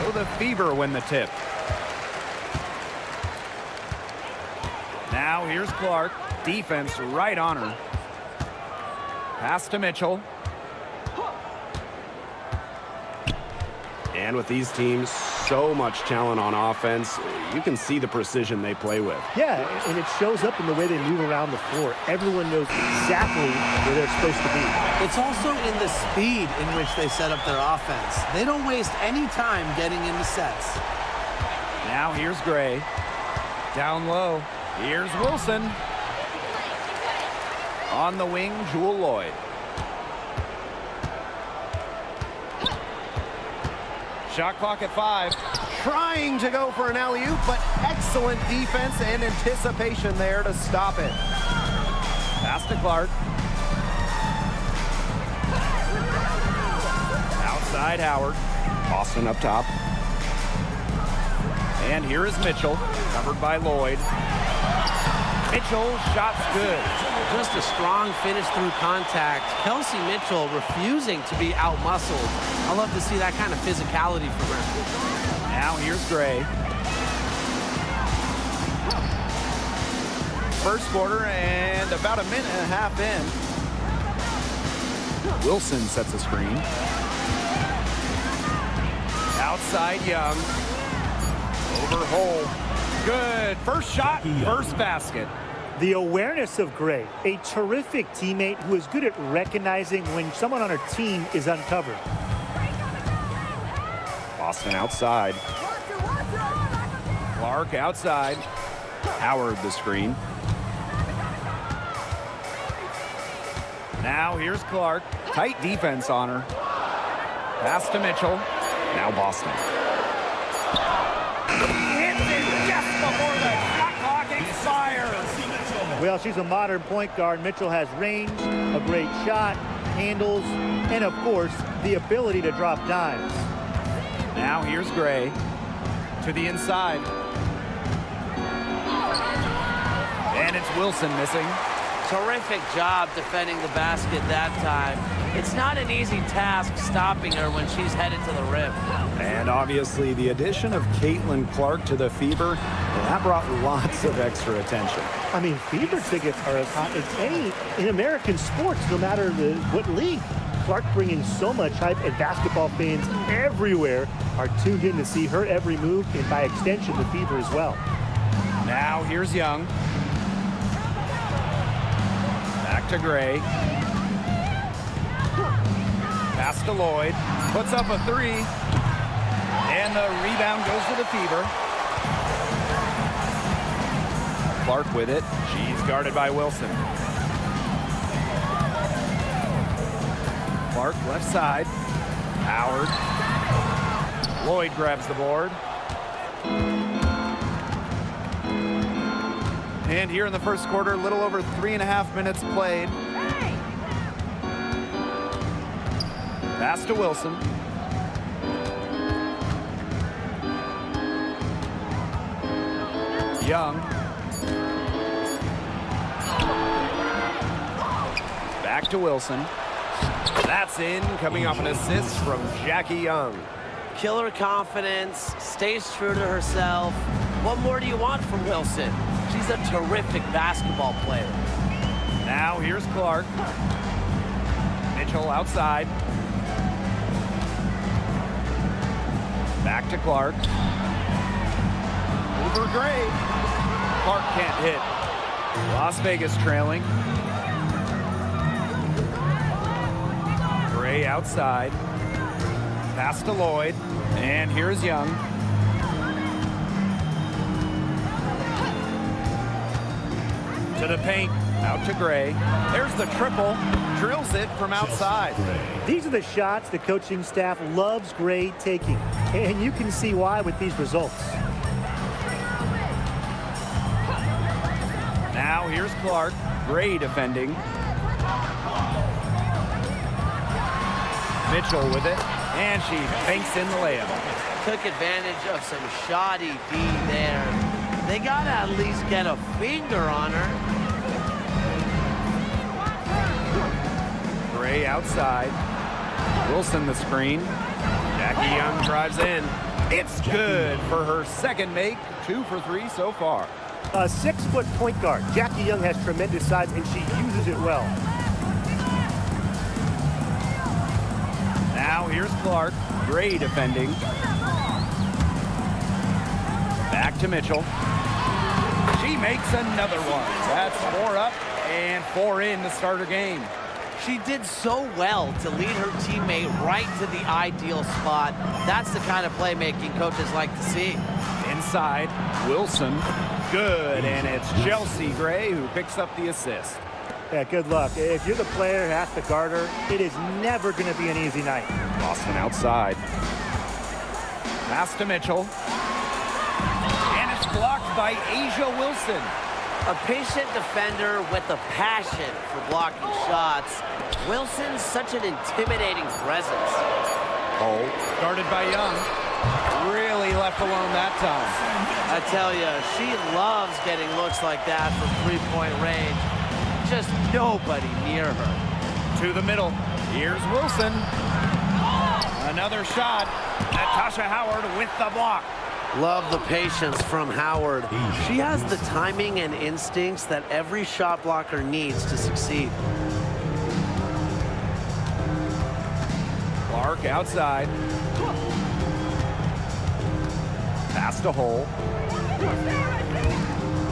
The Fever win the tip. Now here's Clark. Defense right on her. Pass to Mitchell. And with these teams, so much talent on offense, you can see the precision they play with. Yeah, and it shows up in the way they move around the floor. Everyone knows exactly where they're supposed to be. It's also in the speed in which they set up their offense. They don't waste any time getting into sets. Now here's Gray. Down low. Here's Wilson. On the wing, Jewel Lloyd. Shot clock at 5. Trying to go for an alley-oop, but excellent defense and anticipation there to stop it. Pass to Clark. Outside Howard. Boston up top. And here is Mitchell, covered by Lloyd. Mitchell, shot's good. Just a strong finish through contact. Kelsey Mitchell refusing to be out-muscled. I love to see that kind of physicality from her. Now here's Gray. First quarter and about a minute and a half in. Wilson sets a screen. Outside Young. Over Hole. Good. First shot, first basket. The awareness of Gray, a terrific teammate who is good at recognizing when someone on her team is uncovered. Boston outside. Clark outside. Howard the screen. Now here's Clark. Tight defense on her. Pass to Mitchell. Now Boston. Hits it just before the shot clock expires. Well, she's a modern point guard. Mitchell has range, a great shot, handles, and of course, the ability to drop dimes. Now here's Gray to the inside. And it's Wilson missing. Terrific job defending the basket that time. It's not an easy task stopping her when she's headed to the rim. And obviously the addition of Caitlin Clark to the Fever, that brought lots of extra attention. I mean, Fever tickets are as hot as any in American sports, no matter what league. Clark bringing so much hype, and basketball fans everywhere are tuned in to see her every move, and by extension, the Fever as well. Now here's Young. Back to Gray. Pass to Lloyd. Puts up a three. And the rebound goes to the Fever. Clark with it. She's guarded by Wilson. Clark left side. Howard. Lloyd grabs the board. And here in the first quarter, a little over 3.5 minutes played. Pass to Wilson. Young. Back to Wilson. That's in, coming off an assist from Jackie Young. Killer confidence, stays true to herself. What more do you want from Wilson? She's a terrific basketball player. Now here's Clark. Mitchell outside. Back to Clark. Over Gray. Clark can't hit. Las Vegas trailing. Gray outside. Pass to Lloyd. And here's Young. To the paint. Out to Gray. There's the triple. Drills it from outside. These are the shots the coaching staff loves Gray taking, and you can see why with these results. Now here's Clark. Gray defending. Mitchell with it. And she banks in the layup. Took advantage of some shoddy D there. They got to at least get a finger on her. Gray outside. Wilson the screen. Jackie Young drives in. It's good for her second make. 2 for 3 so far. A 6-foot point guard. Jackie Young has tremendous size, and she uses it well. Now here's Clark. Gray defending. Back to Mitchell. She makes another one. That's 4 up and 4 in to start her game. She did so well to lead her teammate right to the ideal spot. That's the kind of playmaking coaches like to see. Inside, Wilson. Good, and it's Chelsea Gray who picks up the assist. Yeah, good luck. If you're the player who has to guard her, it is never going to be an easy night. Boston outside. Pass to Mitchell. And it's blocked by Asia Wilson. A patient defender with a passion for blocking shots. Wilson's such an intimidating presence. Oh, guarded by Young. Really left alone that time. I tell you, she loves getting looks like that from three-point range. Just nobody near her. To the middle. Here's Wilson. Another shot. Natasha Howard with the block. Love the patience from Howard. She has the timing and instincts that every shot blocker needs to succeed. Clark outside. Pass to Hole.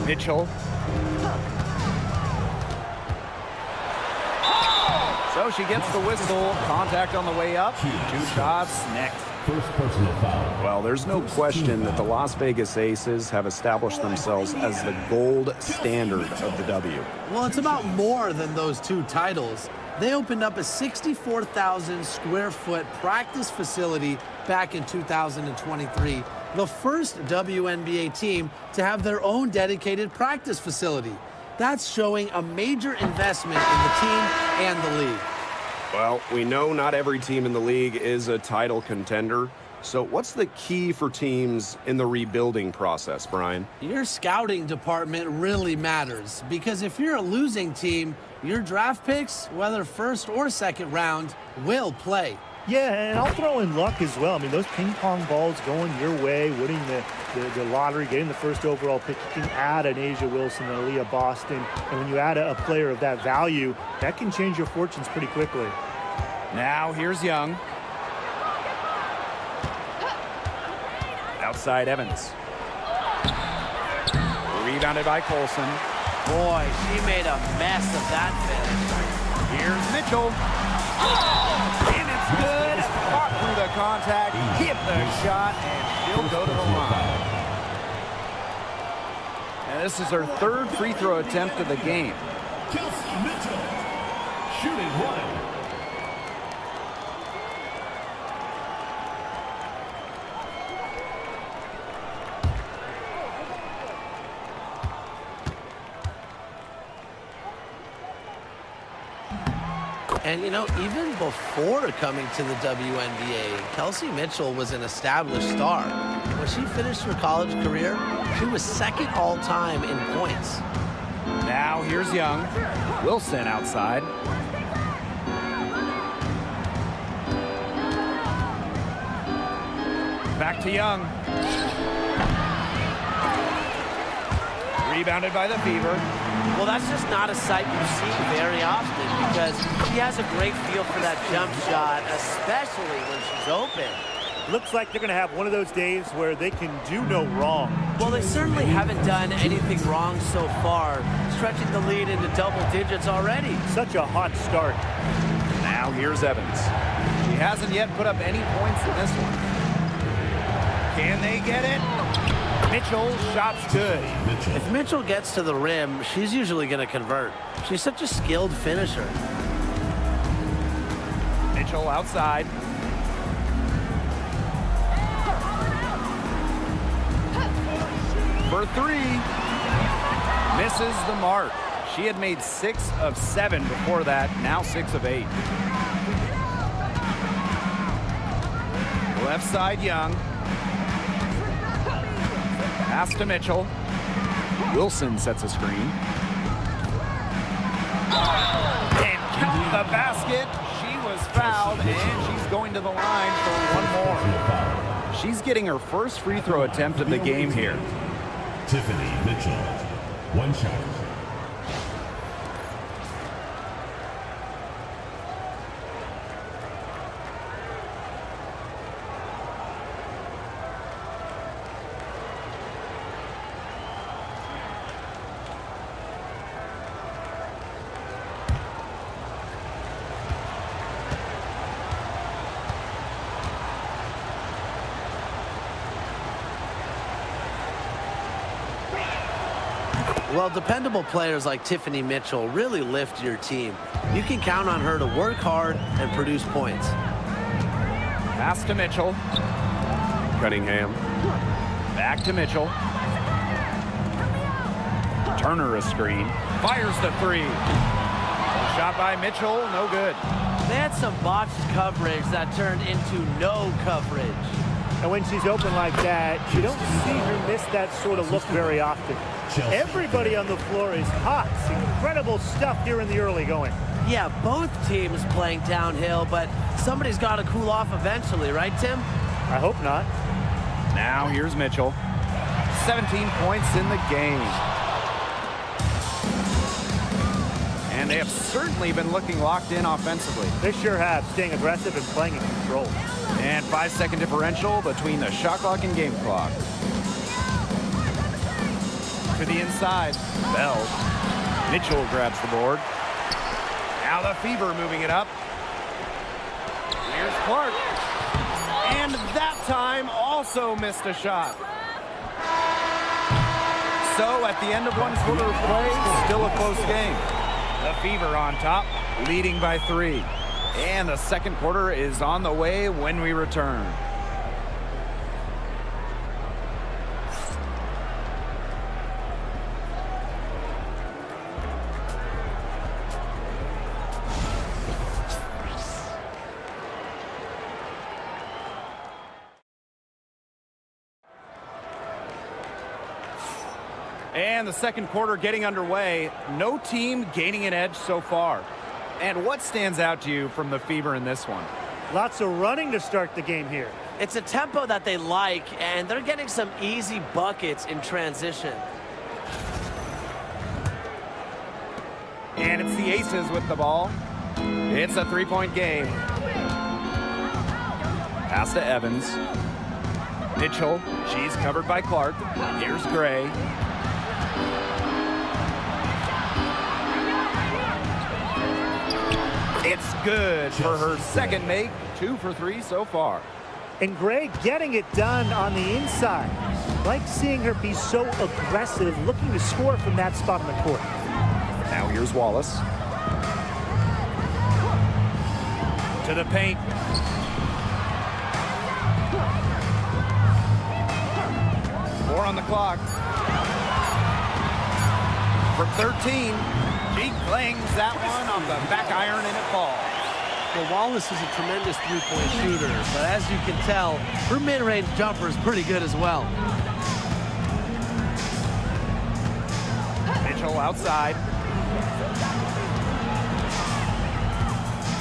Mitchell. So she gets the whistle. Contact on the way up. 2 shots next. First personal foul. Well, there's no question that the Las Vegas Aces have established themselves as the gold standard of the W. Well, it's about more than those 2 titles. They opened up a 64,000 square foot practice facility back in 2023, the first WNBA team to have their own dedicated practice facility. That's showing a major investment in the team and the league. Well, we know not every team in the league is a title contender, So what's the key for teams in the rebuilding process, Brian? Your scouting department really matters because if you're a losing team, your draft picks, whether first or second round, will play. Yeah, and I'll throw in luck as well. I mean, those ping pong balls going your way, winning the lottery, getting the first overall pick. You can add an Asia Wilson, an Aaliyah Boston, and when you add a player of that value, that can change your fortunes pretty quickly. Now here's Young. Outside Evans. Rebounded by Colson. Boy, she made a mess of that finish. Here's Mitchell. And it's good. Fought through the contact, hit the shot, and she'll go to the line. And this is her third free throw attempt of the game. Kelsey Mitchell, shooting one. And, you know, even before coming to the WNBA, Kelsey Mitchell was an established star. When she finished her college career, she was second all-time in points. Now here's Young. Wilson outside. Back to Young. Rebounded by the Fever. Well, that's just not a sight you see very often because she has a great feel for that jump shot, especially when she's open. Looks like they're going to have one of those days where they can do no wrong. Well, they certainly haven't done anything wrong so far, stretching the lead into double digits already. Such a hot start. Now here's Evans. She hasn't yet put up any points in this one. Can they get it? Mitchell, shot's good. If Mitchell gets to the rim, she's usually going to convert. She's such a skilled finisher. Mitchell outside. For three. Misses the mark. She had made 6 of 7 before that, now 6 of 8. Left side, Young. Pass to Mitchell. Wilson sets a screen. And count the basket. She was fouled, and she's going to the line for one more. She's getting her first free throw attempt of the game here. Tiffany Mitchell, one shot. Well, dependable players like Tiffany Mitchell really lift your team. You can count on her to work hard and produce points. Pass to Mitchell. Cunningham. Back to Mitchell. Turner a screen. Fires the three. Shot by Mitchell, no good. They had some botched coverage that turned into no coverage. And when she's open like that, you don't see her miss that sort of look very often. Everybody on the floor is hot. It's incredible stuff here in the early going. Yeah, both teams playing downhill, but somebody's got to cool off eventually, right, Tim? I hope not. Now here's Mitchell. 17 points in the game. And they have certainly been looking locked in offensively. They sure have, staying aggressive and playing in control. And 5-second differential between the shot clock and game clock. To the inside. Bell. Mitchell grabs the board. Now the Fever moving it up. Here's Clark. And that time also missed a shot. So at the end of one quarter of play, still a close game. The Fever on top, leading by 3. And the second quarter is on the way when we return. And the second quarter getting underway. No team gaining an edge so far. And what stands out to you from the Fever in this one? Lots of running to start the game here. It's a tempo that they like, and they're getting some easy buckets in transition. And it's the Aces with the ball. It's a three-point game. Pass to Evans. Mitchell, she's covered by Clark. Here's Gray. It's good for her second make. 2 for 3 so far. And Gray getting it done on the inside. Like seeing her be so aggressive, looking to score from that spot on the court. Now here's Wallace. To the paint. Four on the clock. From 13, she clangs that one off the back iron and it falls. Well, Wallace is a tremendous three-point shooter, but as you can tell, her mid-range jumper is pretty good as well. Mitchell outside.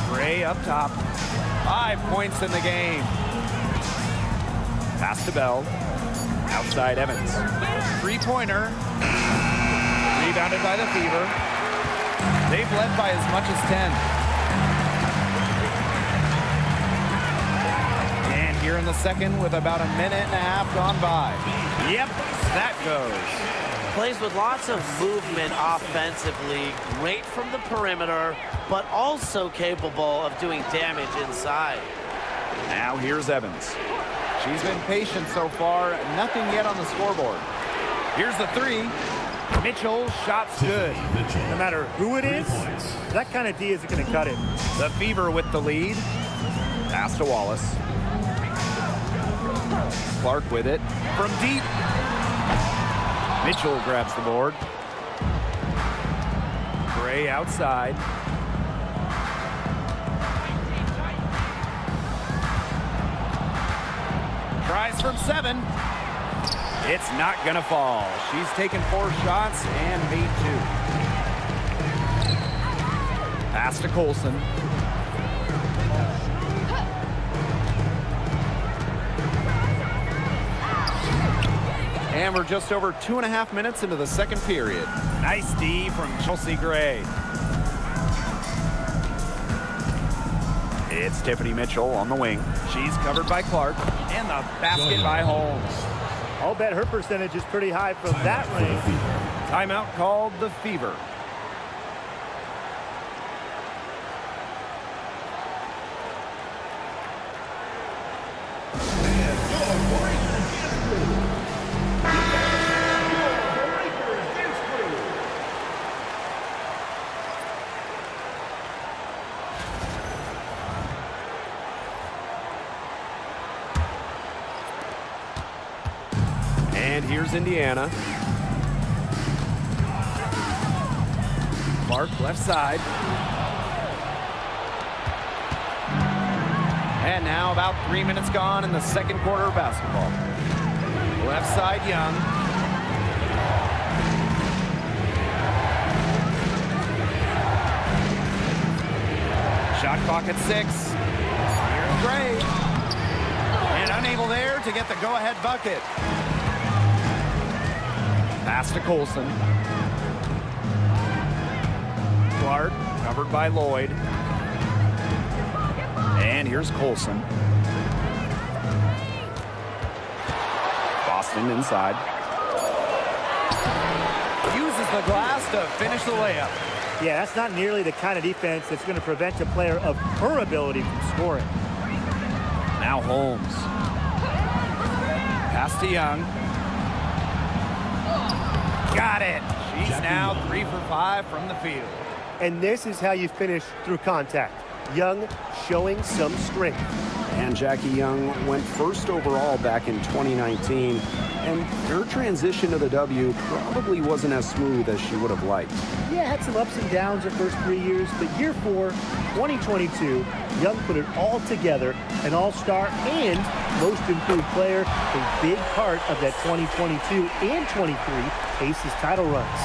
Gray up top. 5 points in the game. Pass to Bell. Outside Evans. Three-pointer. Rebounded by the Fever. They've led by as much as 10. And here in the second with about a minute and a half gone by. Yep, that goes. Plays with lots of movement offensively, great from the perimeter, but also capable of doing damage inside. Now here's Evans. She's been patient so far, nothing yet on the scoreboard. Here's the three. Mitchell, shot's good. No matter who it is, that kind of D isn't going to cut it. The Fever with the lead. Pass to Wallace. Clark with it. From deep. Mitchell grabs the board. Gray outside. Tries from 7. It's not gonna fall. She's taken 4 shots and made 2. Pass to Colson. And we're just over 2.5 minutes into the second period. Nice D from Chelsea Gray. It's Tiffany Mitchell on the wing. She's covered by Clark. And the basket by Holmes. I'll bet her percentage is pretty high from that range. Timeout called the Fever. And here's Indiana. Clark left side. And now about 3 minutes gone in the second quarter of basketball. Left side, Young. Shot clock at 6. Here's Gray. And unable there to get the go-ahead bucket. Pass to Colson. Clark covered by Lloyd. And here's Colson. Boston inside. Uses the glass to finish the layup. Yeah, that's not nearly the kind of defense that's going to prevent a player of her ability from scoring. Now Holmes. Pass to Young. Got it. She's now 3 for 5 from the field. And this is how you finish through contact. Young showing some strength. And Jackie Young went first overall back in 2019. And her transition to the W probably wasn't as smooth as she would have liked. Yeah, had some ups and downs her first 3 years, but year 4, 2022, Young put it all together, an all-star and most improved player, a big part of that 2022 and 23 ACES title runs.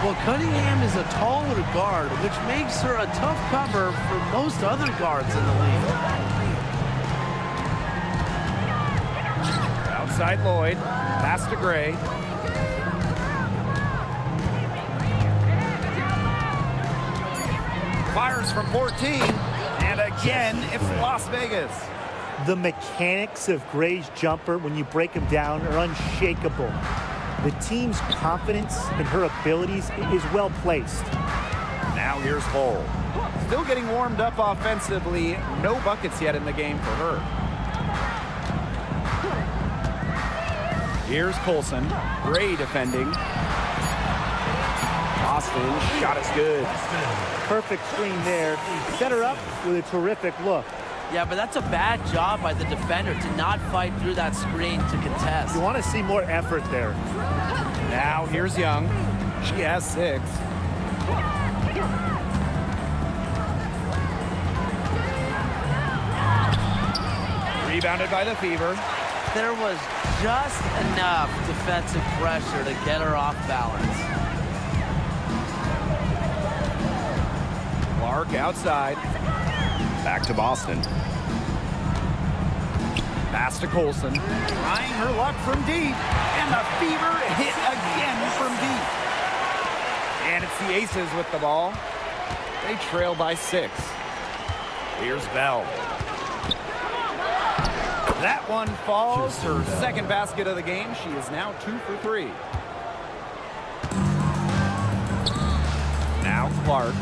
Well, Cunningham is a taller guard, which makes her a tough cover for most other guards in the league. Outside Lloyd, pass to Gray. Fires from 14, and again, it's Las Vegas. The mechanics of Gray's jumper, when you break them down, are unshakable. The team's confidence in her abilities is well placed. Now here's Hull. Still getting warmed up offensively. No buckets yet in the game for her. Here's Colson. Gray defending. Boston, shot is good. Perfect screen there. Set her up with a terrific look. Yeah, but that's a bad job by the defender to not fight through that screen to contest. You want to see more effort there. Now here's Young. She has 6. Rebounded by the Fever. There was just enough defensive pressure to get her off balance. Clark outside. Back to Boston. Pass to Colson. Trying her luck from deep. And the Fever hit again from deep. And it's the Aces with the ball. They trail by 6. Here's Bell. That one falls. Her second basket of the game. She is now 2 for 3. Now Clark.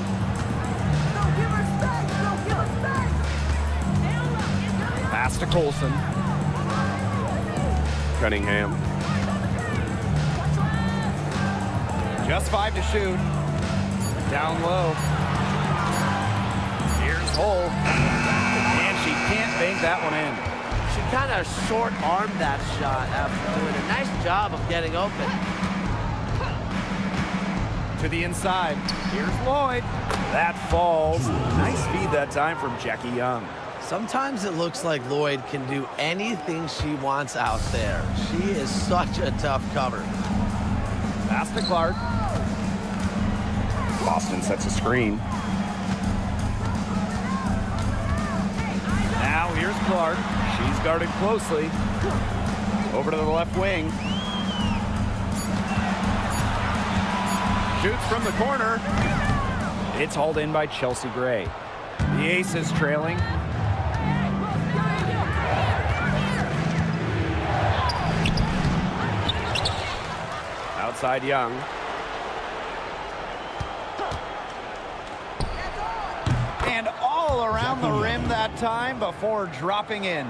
Pass to Colson. Cunningham. Just 5 to shoot. Down low. Here's Hull. And she can't bank that one in. She kind of short-armed that shot after doing a nice job of getting open. To the inside. Here's Lloyd. That falls. Nice feed that time from Jackie Young. Sometimes it looks like Lloyd can do anything she wants out there. She is such a tough cover. Pass to Clark. Boston sets a screen. Now here's Clark. She's guarded closely. Over to the left wing. Shoots from the corner. It's hauled in by Chelsea Gray. The Aces trailing. Outside Young. And all around the rim that time before dropping in.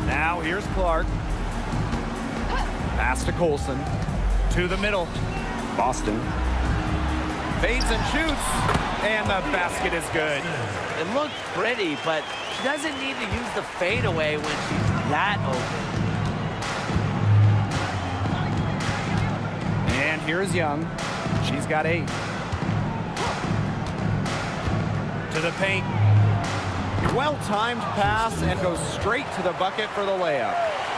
Now here's Clark. Pass to Colson. To the middle. Boston. Fades and shoots. And the basket is good. It looked pretty, but she doesn't need to use the fadeaway when she's that open. And here's Young. She's got 8. To the paint. Well-timed pass and goes straight to the bucket for the layup.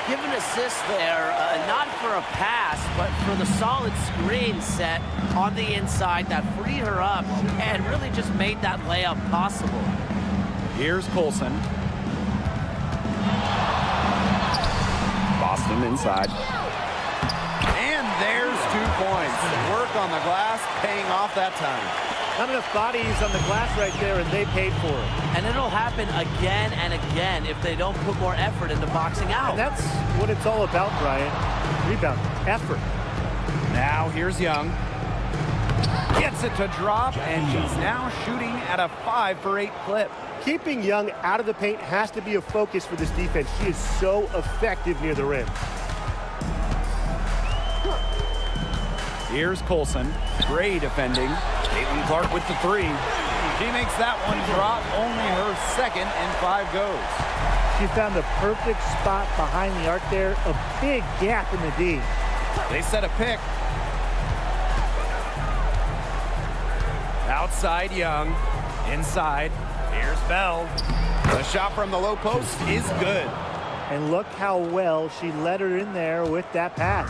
Give an assist there, not for a pass, but for the solid screen set on the inside that freed her up and really just made that layup possible. Here's Colson. Boston inside. And there's 2 points. Work on the glass, paying off that time. Not enough bodies on the glass right there, and they paid for it. And it'll happen again and again if they don't put more effort into boxing out. And that's what it's all about, Brian. Rebound, effort. Now here's Young. Gets it to drop, and she's now shooting at a 5 for 8 clip. Keeping Young out of the paint has to be a focus for this defense. She is so effective near the rim. Here's Colson. Gray defending. Caitlin Clark with the 3. She makes that one drop. Only her second, and 5 goes. She found the perfect spot behind the arc there. A big gap in the D. They set a pick. Outside Young. Inside. Here's Bell. The shot from the low post is good. And look how well she led her in there with that pass.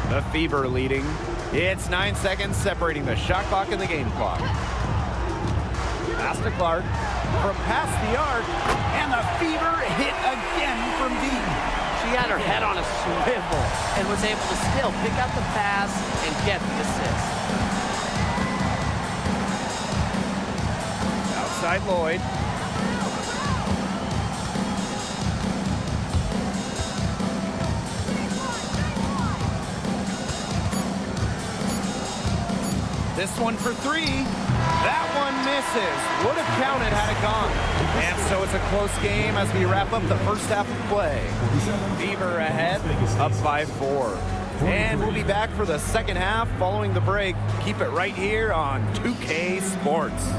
The Fever leading. It's 9 seconds separating the shot clock and the game clock. Pass to Clark. From past the arc. And the Fever hit again from deep. She had her head on a swivel and was able to still pick out the pass and get the assist. Outside Lloyd. This one for three. That one misses. Would have counted had it gone. And so it's a close game as we wrap up the first half of play. Fever ahead, up by 4. And we'll be back for the second half following the break. Keep it right here on 2K Sports.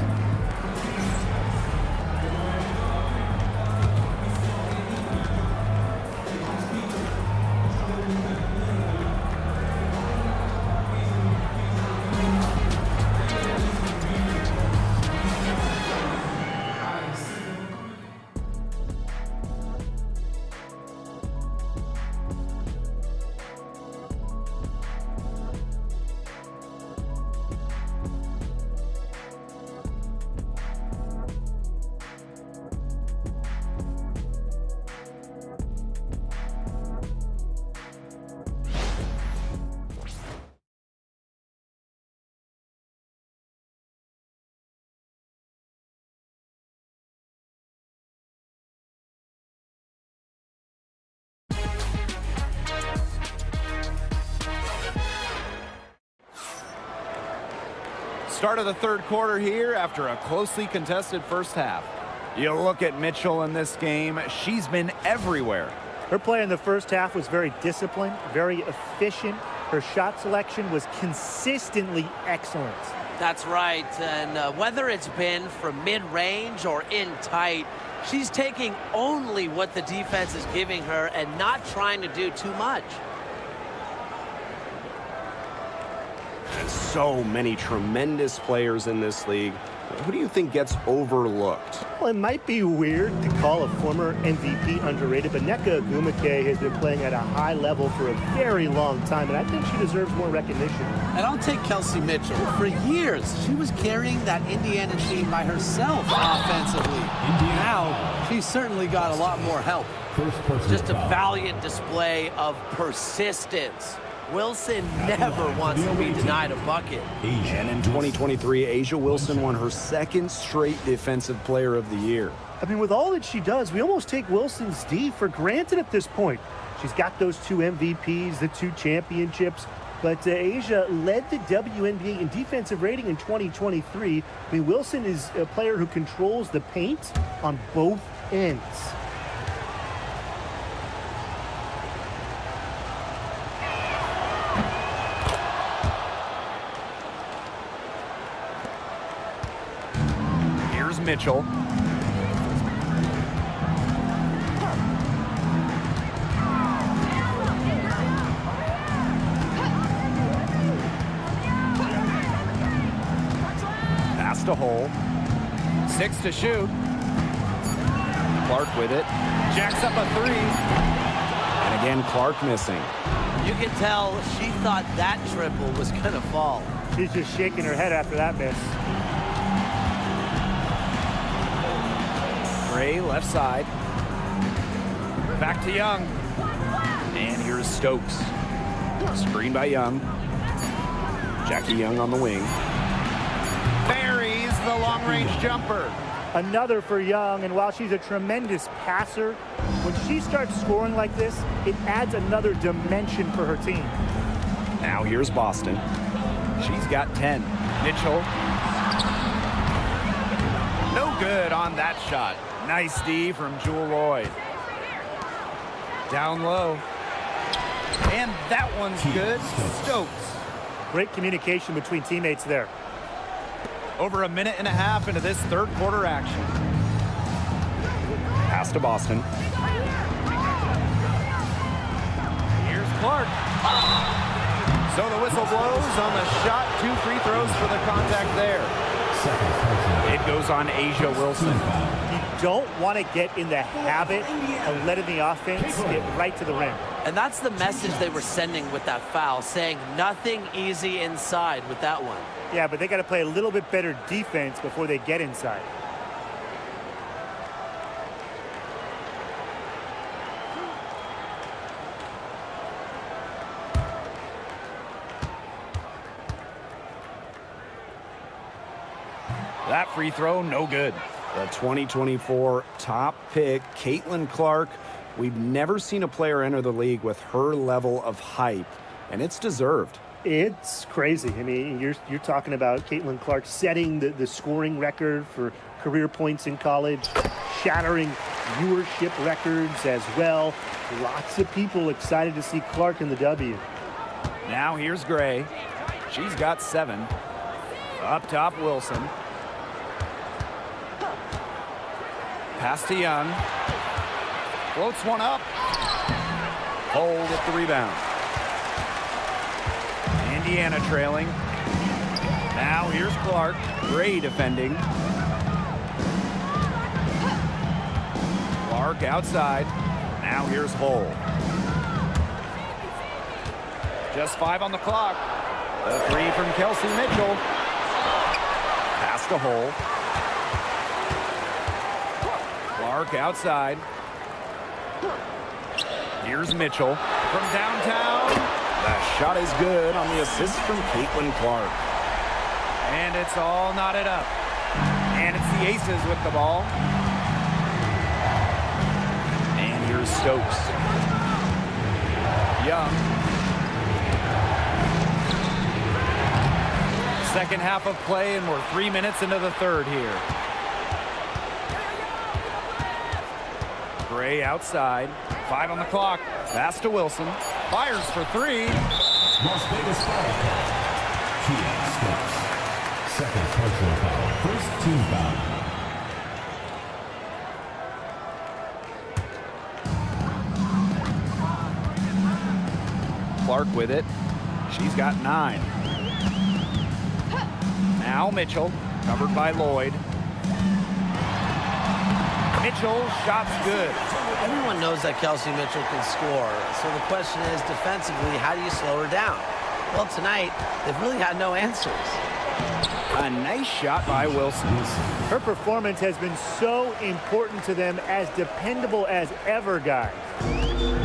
Start of the third quarter here after a closely contested first half. You look at Mitchell in this game, she's been everywhere. Her play in the first half was very disciplined, very efficient. Her shot selection was consistently excellent. That's right, and whether it's been from mid-range or in tight, she's taking only what the defense is giving her and not trying to do too much. And so many tremendous players in this league. Who do you think gets overlooked? Well, it might be weird to call a former MVP underrated, but Nneka Ogwumike has been playing at a high level for a very long time, and I think she deserves more recognition. And I'll take Kelsey Mitchell. For years, she was carrying that Indiana team by herself offensively. Now, she's certainly got a lot more help. Just a valiant display of persistence. Wilson never wants to be denied a bucket. And in 2023, A'ja Wilson won her second straight Defensive Player of the Year. I mean, with all that she does, we almost take Wilson's D for granted at this point. She's got those 2 MVPs, the 2 championships, but A'ja led the WNBA in defensive rating in 2023. I mean, Wilson is a player who controls the paint on both ends. Mitchell. Pass to Hole. 6 to shoot. Clark with it. Jacks up a 3. And again, Clark missing. You can tell she thought that triple was going to fall. She's just shaking her head after that miss. Gray left side. Back to Young. And here's Stokes. Screen by Young. Jackie Young on the wing. Buries the long-range jumper. Another for Young, and while she's a tremendous passer, when she starts scoring like this, it adds another dimension for her team. Now here's Boston. She's got 10. Mitchell. No good on that shot. Nice D from Jewel Lloyd. Down low. And that one's good. Stokes. Great communication between teammates there. Over a minute and a half into this third quarter action. Pass to Boston. Clark. So the whistle blows on the shot. 2 free throws for the contact there. It goes on Asia Wilson. You don't want to get in the habit of letting the offense get right to the rim. And that's the message they were sending with that foul, saying nothing easy inside with that one. Yeah, but they got to play a little bit better defense before they get inside. That free throw, no good. The 2024 top pick, Caitlin Clark. We've never seen a player enter the league with her level of hype, and it's deserved. It's crazy. I mean, you're talking about Caitlin Clark setting the scoring record for career points in college, shattering viewership records as well. Lots of people excited to see Clark in the W. Now here's Gray. She's got 7. Up top, Wilson. Pass to Young. Floats one up. Hold at the rebound. Indiana trailing. Now here's Clark. Gray defending. Clark outside. Now here's Hull. Just 5 on the clock. The 3 from Kelsey Mitchell. Pass to Hull. Clark outside. Here's Mitchell from downtown. The shot is good on the assist from Caitlin Clark. And it's all knotted up. And it's the Aces with the ball. And here's Stokes. Young. Second half of play, and we're 3 minutes into the third here. Gray outside. 5 on the clock. Pass to Wilson. Fires for 3. Las Vegas foul call. Kia Stokes. Second personal foul. First team foul. Clark with it. She's got 9. Now Mitchell, covered by Lloyd. Mitchell, shot's good. Everyone knows that Kelsey Mitchell can score. So the question is, defensively, how do you slow her down? Well, tonight, they've really had no answers. A nice shot by Wilson. Her performance has been so important to them, as dependable as ever, guys.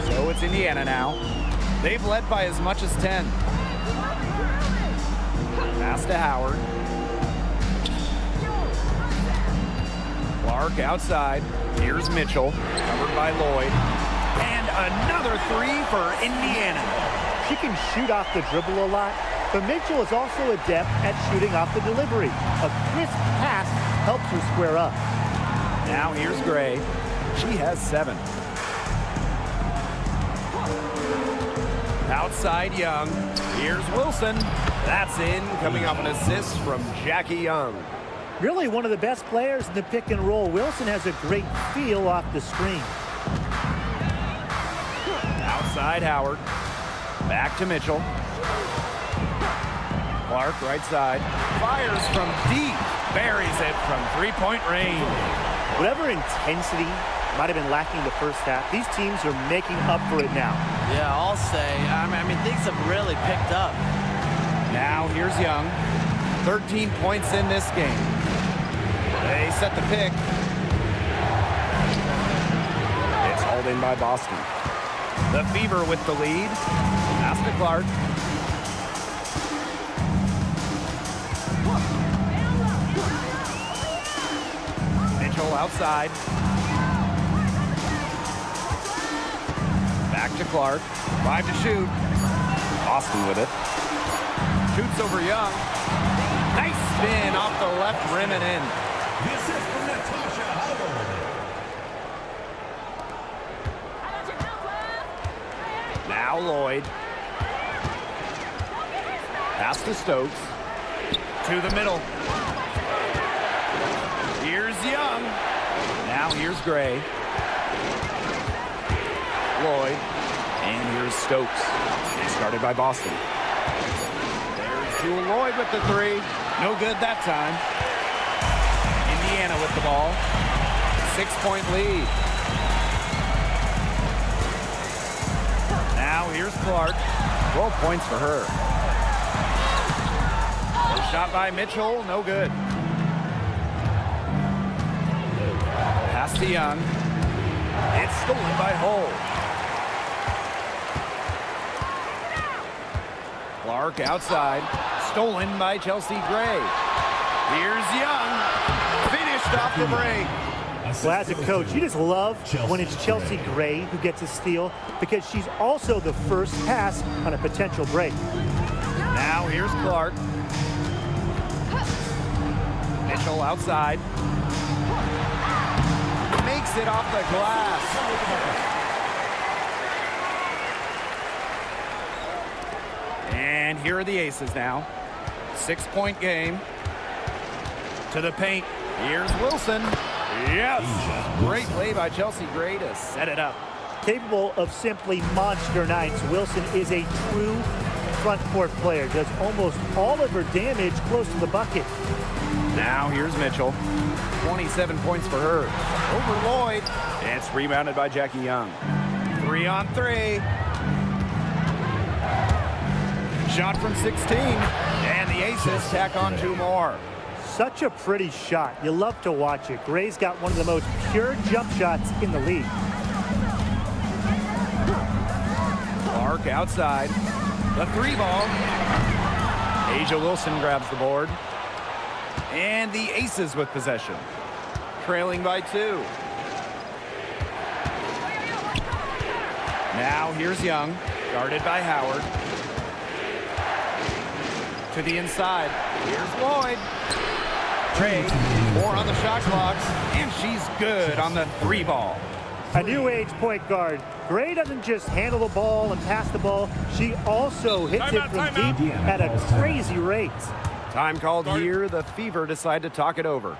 So it's Indiana now. They've led by as much as 10. Pass to Howard. Clark outside. Here's Mitchell, covered by Lloyd. And another 3 for Indiana. She can shoot off the dribble a lot, but Mitchell is also adept at shooting off the delivery. A crisp pass helps her square up. Now here's Gray. She has 7. Outside Young. Here's Wilson. That's in, coming off an assist from Jackie Young. Really one of the best players in the pick and roll. Wilson has a great feel off the screen. Outside Howard. Back to Mitchell. Clark right side. Fires from deep. Buries it from 3-point range. Whatever intensity might have been lacking the first half, these teams are making up for it now. Yeah, I'll say. I mean, things have really picked up. Now here's Young. 13 points in this game. They set the pick. It's hauled in by Boston. The Fever with the lead. Pass to Clark. Mitchell outside. Back to Clark. 5 to shoot. Boston with it. Shoots over Young. Nice spin off the left rim and in. The assist from Natasha Howard. Now Lloyd. Pass to Stokes. To the middle. Here's Young. Now here's Gray. Lloyd. And here's Stokes. Started by Boston. There's Jewel Lloyd with the three. No good that time. Indiana with the ball. 6-point lead. Now here's Clark. 12 points for her. Shot by Mitchell, no good. Pass to Young. It's stolen by Hull. Clark outside. Stolen by Chelsea Gray. Here's Young. Finished off the break. Well, as a coach, you just love when it's Chelsea Gray who gets a steal because she's also the first pass on a potential break. Now here's Clark. Mitchell outside. Makes it off the glass. And here are the Aces now. 6-point game. To the paint. Here's Wilson. Yes! Great play by Chelsea Gray to set it up. Capable of simply monster nights, Wilson is a true front court player. Does almost all of her damage close to the bucket. Now here's Mitchell. 27 points for her. Over Lloyd. It's rebounded by Jackie Young. 3-on-3. Shot from 16. And the Aces tack on 2 more. Such a pretty shot. You love to watch it. Gray's got one of the most pure jump shots in the league. Clark outside. The 3-ball. Asia Wilson grabs the board. And the Aces with possession. Trailing by 2. Now here's Young. Guarded by Howard. To the inside. Here's Lloyd. Gray. 4 on the shot clock. And she's good on the 3-ball. A new age point guard. Gray doesn't just handle the ball and pass the ball. She also hits it from deep at a crazy rate. Time called here. The Fever decide to talk it over.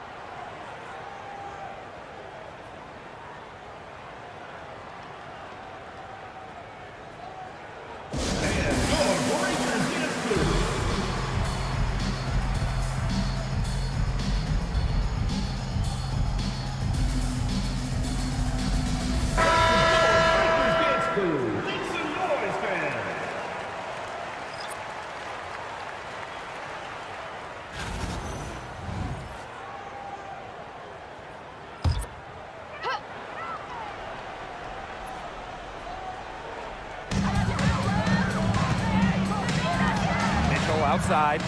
Outside.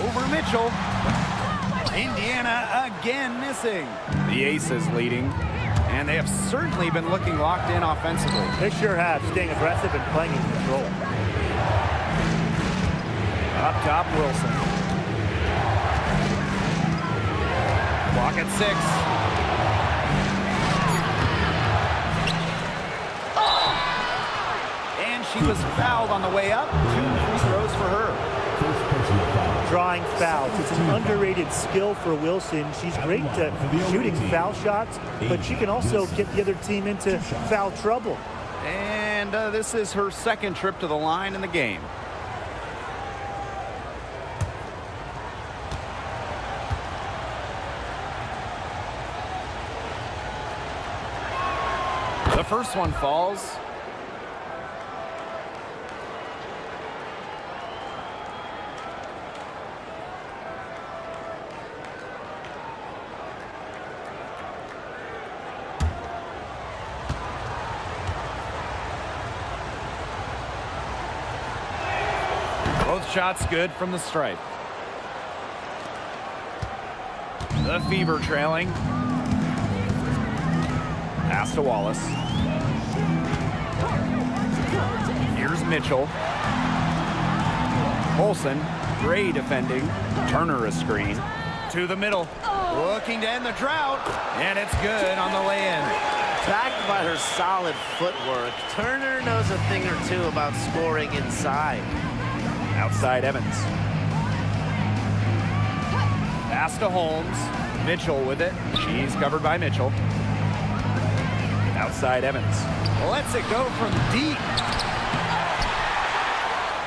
Over Mitchell. Indiana again missing. The Aces leading. And they have certainly been looking locked in offensively. They sure have, staying aggressive and playing in control. Up top, Wilson. Clock at 6. She was fouled on the way up. 2 free throws for her. Drawing fouls. It's an underrated skill for Wilson. She's great at shooting foul shots, but she can also get the other team into foul trouble. And this is her 2nd trip to the line in the game. The first one falls. Both shots good from the stripe. The Fever trailing. Pass to Wallace. Here's Mitchell. Olsen, Gray defending. Turner a screen. To the middle. Looking to end the drought. And it's good on the lay-in. Backed by her solid footwork, Turner knows a thing or two about scoring inside. Outside Evans. Pass to Holmes. Mitchell with it. She's covered by Mitchell. Outside Evans. Lets it go from deep.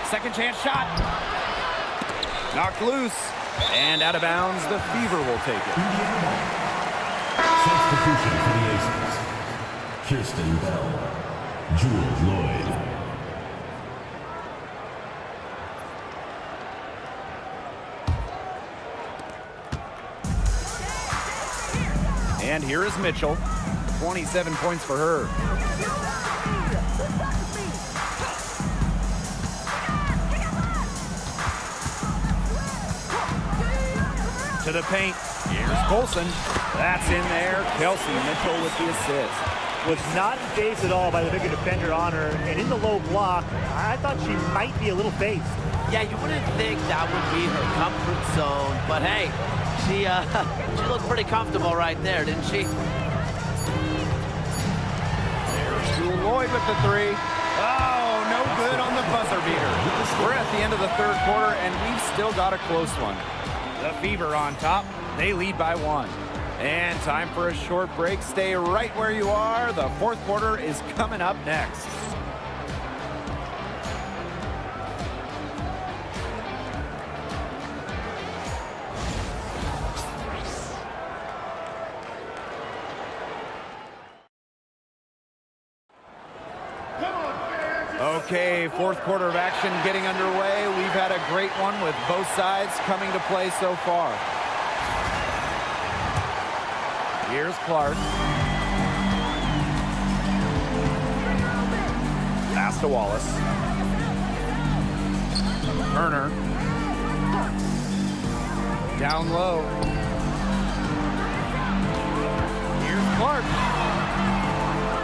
Second chance shot. Knocked loose. And out of bounds, the Fever will take it. Substitution for the Aces. Kirsten Bell. Jewel Lloyd. And here is Mitchell. 27 points for her. To the paint. Here's Colson. That's in there. Kelsey Mitchell with the assist. Was not phased at all by the bigger defender on her. And in the low block, I thought she might be a little phased. Yeah, you wouldn't think that would be her comfort zone, but hey, she looked pretty comfortable right there, didn't she? There's Jewel Lloyd with the three. Oh, no good on the buzzer beater. We're at the end of the third quarter, and we've still got a close one. The Fever on top. They lead by 1. And time for a short break. Stay right where you are. The fourth quarter is coming up next. Okay, fourth quarter of action getting underway. We've had a great one with both sides coming to play so far. Here's Clark. Pass to Wallace. Turner. Down low. Here's Clark.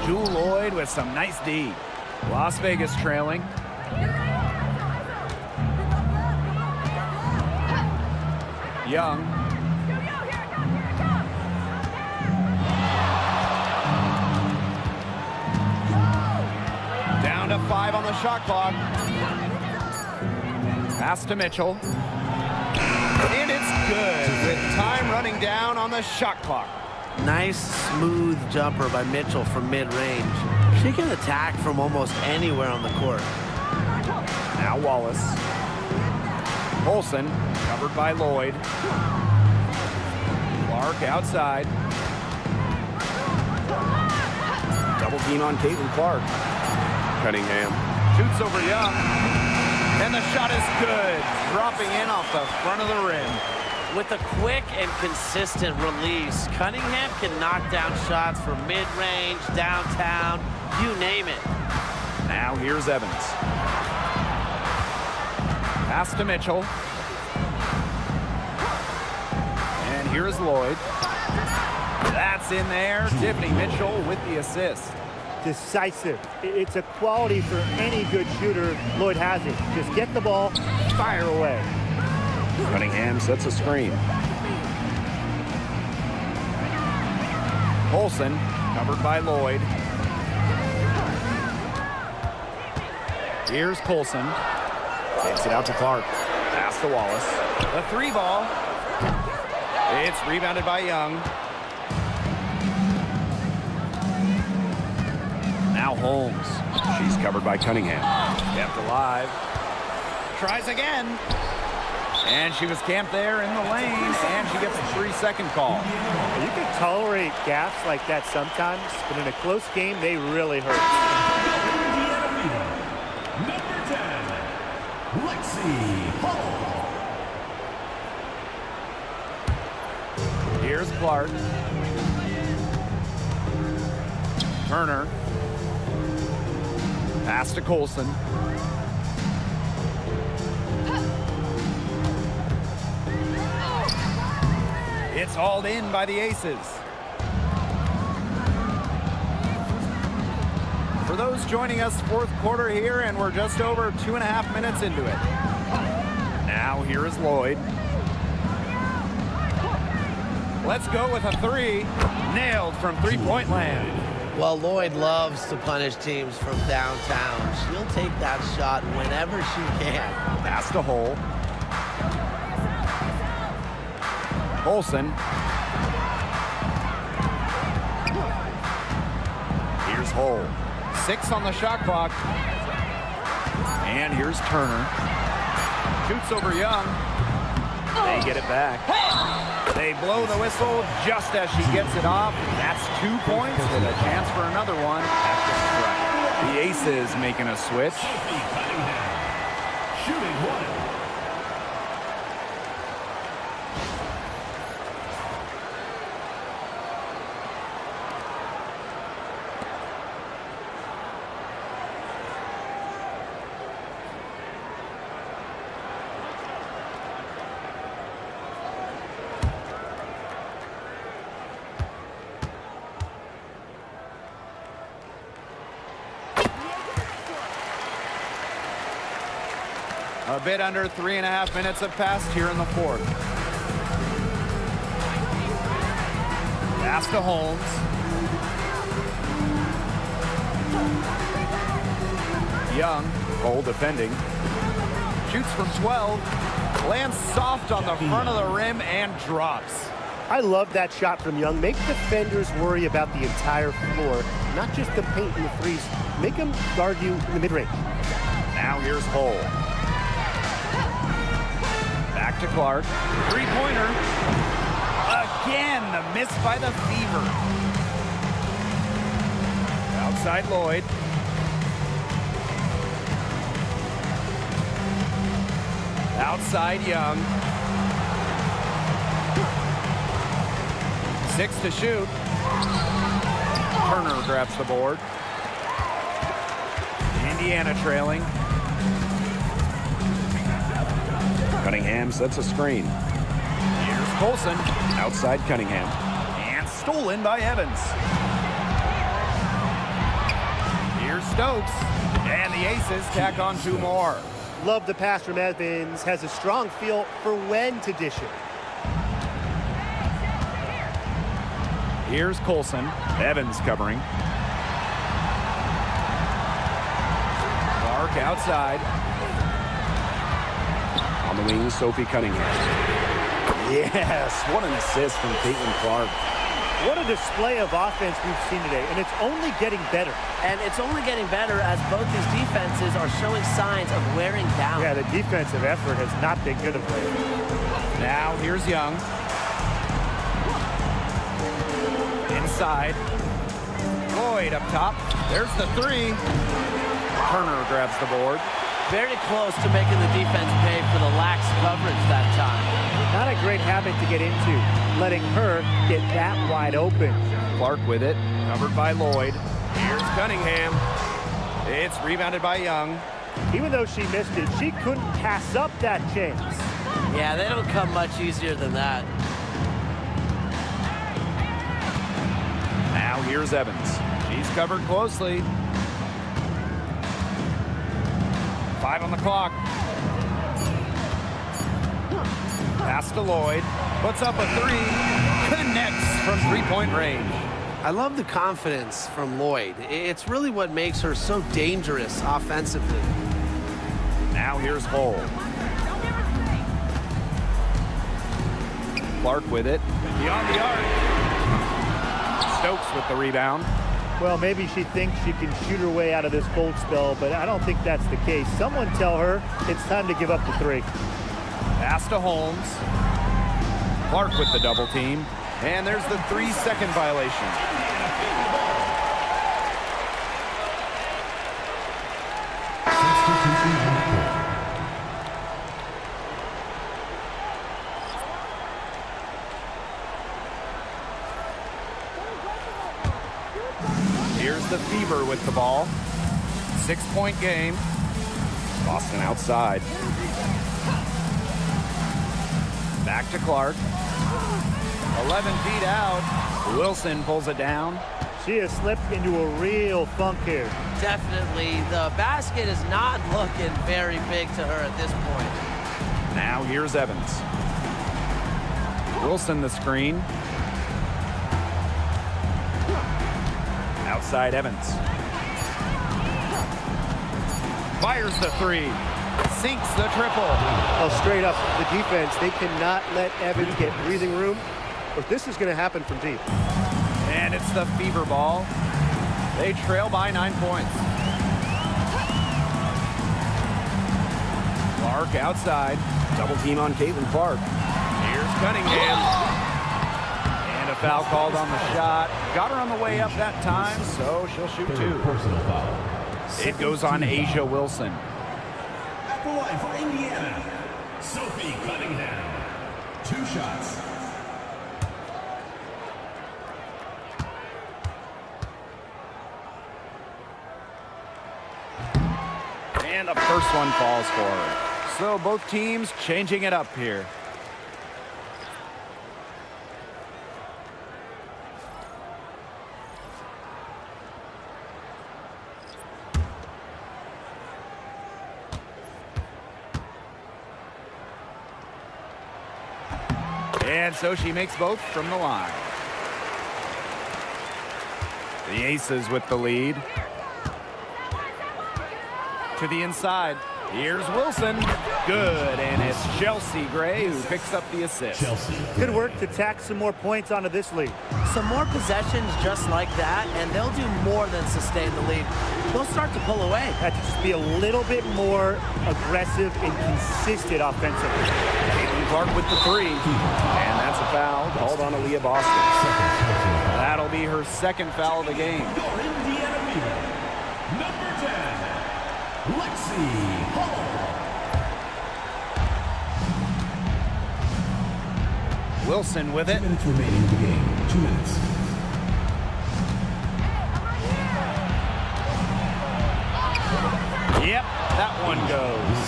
Jewel Lloyd with some nice D. Las Vegas trailing. Young. Down to 5 on the shot clock. Pass to Mitchell. And it's good with time running down on the shot clock. Nice, smooth jumper by Mitchell from mid-range. She can attack from almost anywhere on the court. Now Wallace. Olsen, covered by Lloyd. Clark outside. Double team on Caitlin Clark. Cunningham. Shoots over Young. And the shot is good. Dropping in off the front of the rim. With a quick and consistent release, Cunningham can knock down shots from mid-range, downtown, you name it. Now here's Evans. Pass to Mitchell. And here's Lloyd. That's in there. Tiffany Mitchell with the assist. Decisive. It's a quality for any good shooter. Lloyd has it. Just get the ball, fire away. Cunningham sets a screen. Olsen, covered by Lloyd. Here's Colson. Takes it out to Clark. Pass to Wallace. The 3 ball. It's rebounded by Young. Now Holmes. She's covered by Cunningham. Kept alive. Tries again. And she was camped there in the lane, and she gets a 3-second call. You can tolerate gaps like that sometimes, but in a close game, they really hurt. Number 10, Lexi Hall. Here's Clark. Turner. Pass to Colson. It's hauled in by the Aces. For those joining us, fourth quarter here, and we're just over 2.5 minutes into it. Now here is Lloyd. Let's go with a 3. Nailed from three-point land. Well, Lloyd loves to punish teams from downtown. She'll take that shot whenever she can. Pass to Hole. Olsen. hole. 6 on the shot clock. And here's Turner. Shoots over Young. They get it back. They blow the whistle just as she gets it off. That's 2 points with a chance for another one. The Aces making a switch. Sophie Cunningham, shooting 1. A bit under 3.5 minutes have passed here in the fourth. Pass to Holmes. Young, Cole defending. shoots from 12, lands soft on the front of the rim and drops. I love that shot from Young. Make defenders worry about the entire floor, not just the paint and the threes. Make them guard you in the mid-range. Now here's Cole. Back to Clark. Three-pointer. Again, the miss by the Fever. Outside Lloyd. Outside Young. 6 to shoot. Turner grabs the board. Indiana trailing. Cunningham sets a screen. Here's Colson. Outside Cunningham. And stolen by Evans. Here's Stokes. And the Aces tack on 2 more. Love the pass from Evans. Has a strong feel for when to dish it. Here's Colson. Evans covering. Clark outside. On the wing, Sophie Cunningham. Yes, what an assist from Caitlin Clark. What a display of offense we've seen today, and it's only getting better. And it's only getting better as both these defenses are showing signs of wearing down. Yeah, the defensive effort has not been good of late. Now here's Young. Inside. Lloyd up top. There's the 3. Turner grabs the board. Very close to making the defense pay for the lax coverage that time. Not a great habit to get into, letting her get that wide open. Clark with it. Covered by Lloyd. Here's Cunningham. It's rebounded by Young. Even though she missed it, she couldn't pass up that chance. Yeah, they don't come much easier than that. Now here's Evans. She's covered closely. 5 on the clock. Pass to Lloyd. Puts up a 3. Connects from 3-point range. I love the confidence from Lloyd. It's really what makes her so dangerous offensively. Now here's Hull. Clark with it. Beyond the arc. Stokes with the rebound. Well, maybe she thinks she can shoot her way out of this cold spell, but I don't think that's the case. Someone tell her it's time to give up the 3. Pass to Holmes. Clark with the double team. And there's the 3-second violation. Here's the Fever with the ball. 6-point game. Boston outside. Back to Clark. 11 feet out. Wilson pulls it down. She has slipped into a real funk here. Definitely, the basket is not looking very big to her at this point. Now here's Evans. Wilson the screen. Outside Evans. Fires the 3. Sinks the triple. Oh, straight up, the defense, they cannot let Evans get breathing room, or this is going to happen from deep. And it's the Fever ball. They trail by 9 points. Clark outside. Double team on Caitlin Clark. Here's Cunningham. And a foul called on the shot. Got her on the way up that time, so she'll shoot two. Personal foul. It goes on Asia Wilson. At the line for Indiana, Sophie Cunningham. 2 shots. And the first one falls for her. So both teams changing it up here. And so she makes both from the line. The Aces with the lead. To the inside. Here's Wilson. Good, and it's Chelsea Gray who picks up the assist. Chelsea. Good work to tack some more points onto this lead. Some more possessions just like that, and they'll do more than sustain the lead. They'll start to pull away. Have to just be a little bit more aggressive and consistent offensively. Caitlin Clark with the 3. And that's a foul called on Aaliyah Boston. That'll be her second foul of the game. Your Indiana Fever. Number 10, Lexi Hall. Wilson with it. 2 minutes remaining in the game. 2 minutes. Yep, that one goes.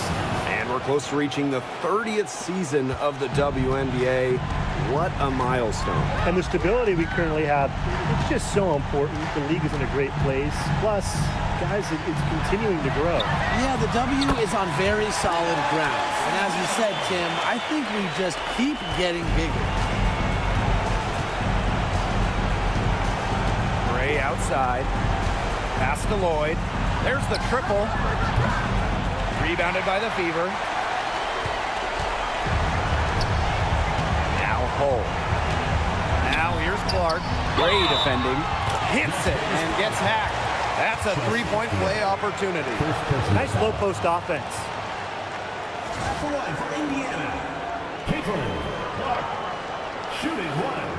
And we're close to reaching the 30th season of the WNBA. What a milestone. And the stability we currently have, it's just so important. The league is in a great place. Plus, guys, it's continuing to grow. Yeah, the W is on very solid ground. And as you said, Tim, I think we just keep getting bigger. Gray outside. Pass to Lloyd. There's the triple. Rebounded by the Fever. Now Hull. Now here's Clark. Gray defending. Hits it and gets hacked. That's a three-point play opportunity. Nice low post offense. At the line for Indiana, Caitlin Clark. Shooting 1.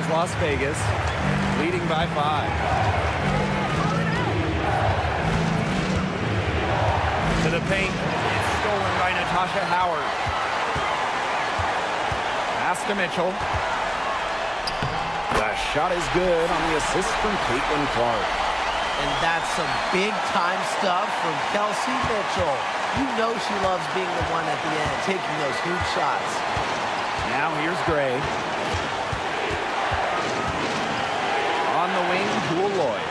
Las Vegas, leading by 5. To the paint, it's stolen by Natasha Howard. Pass to Mitchell. The shot is good on the assist from Caitlin Clark. And that's some big-time stuff from Kelsey Mitchell. You know she loves being the one at the end, taking those huge shots. Now here's Gray. On the wing, Jewel Lloyd.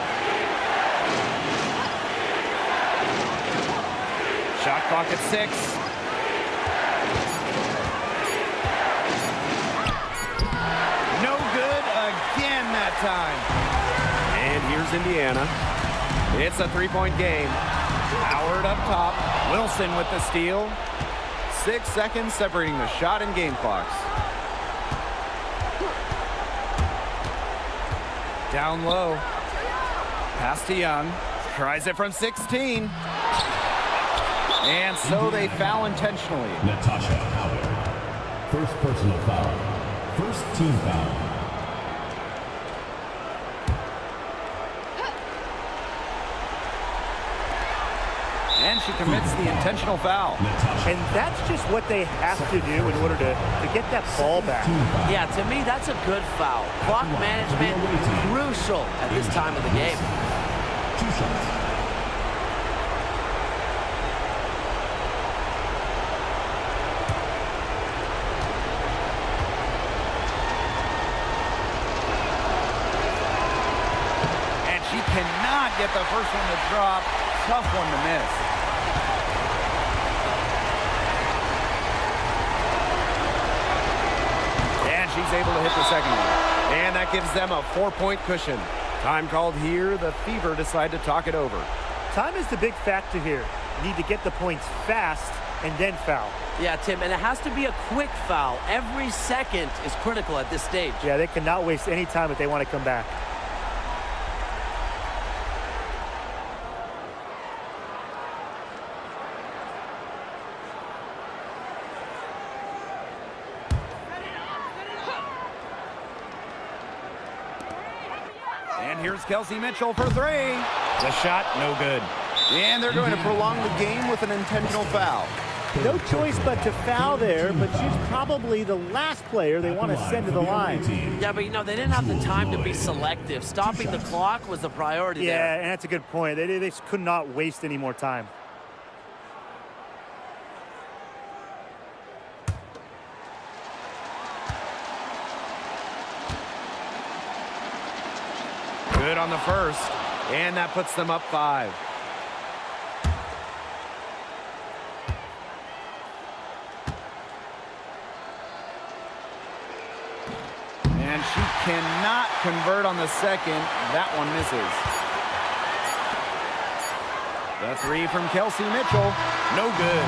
Shot clock at 6. No good again that time. And here's Indiana. It's a three-point game. Howard up top. Wilson with the steal. 6 seconds separating the shot and game clocks. Down low. Pass to Young. Tries it from 16. And so they foul intentionally. Natasha Howard. First personal foul. First team foul. And she commits the intentional foul. And that's just what they have to do in order to get that ball back. Yeah, to me, that's a good foul. Clock management, crucial at this time of the game. 2 shots. And she cannot get the first one to drop. tough one to miss. And she's able to hit the second one. And that gives them a 4-point cushion. Time called here. The Fever decide to talk it over. Time is the big factor here. You need to get the points fast and then foul. Yeah, Tim, and it has to be a quick foul. Every second is critical at this stage. Yeah, they cannot waste any time if they want to come back. And here's Kelsey Mitchell for three. The shot, no good. And they're going to prolong the game with an intentional foul. No choice but to foul there, but she's probably the last player they want to send to the line. Yeah, but they didn't have the time to be selective. Stopping the clock was the priority there. Yeah, and that's a good point. They just could not waste any more time. Good on the first, and that puts them up 5. And she cannot convert on the second. That one misses. The three from Kelsey Mitchell, no good.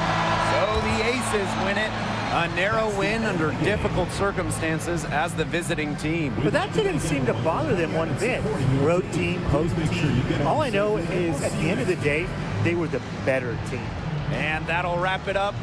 So the Aces win it. A narrow win under difficult circumstances as the visiting team. But that didn't seem to bother them one bit. Road team, host team. All I know is at the end of the day, they were the better team. And that'll wrap it up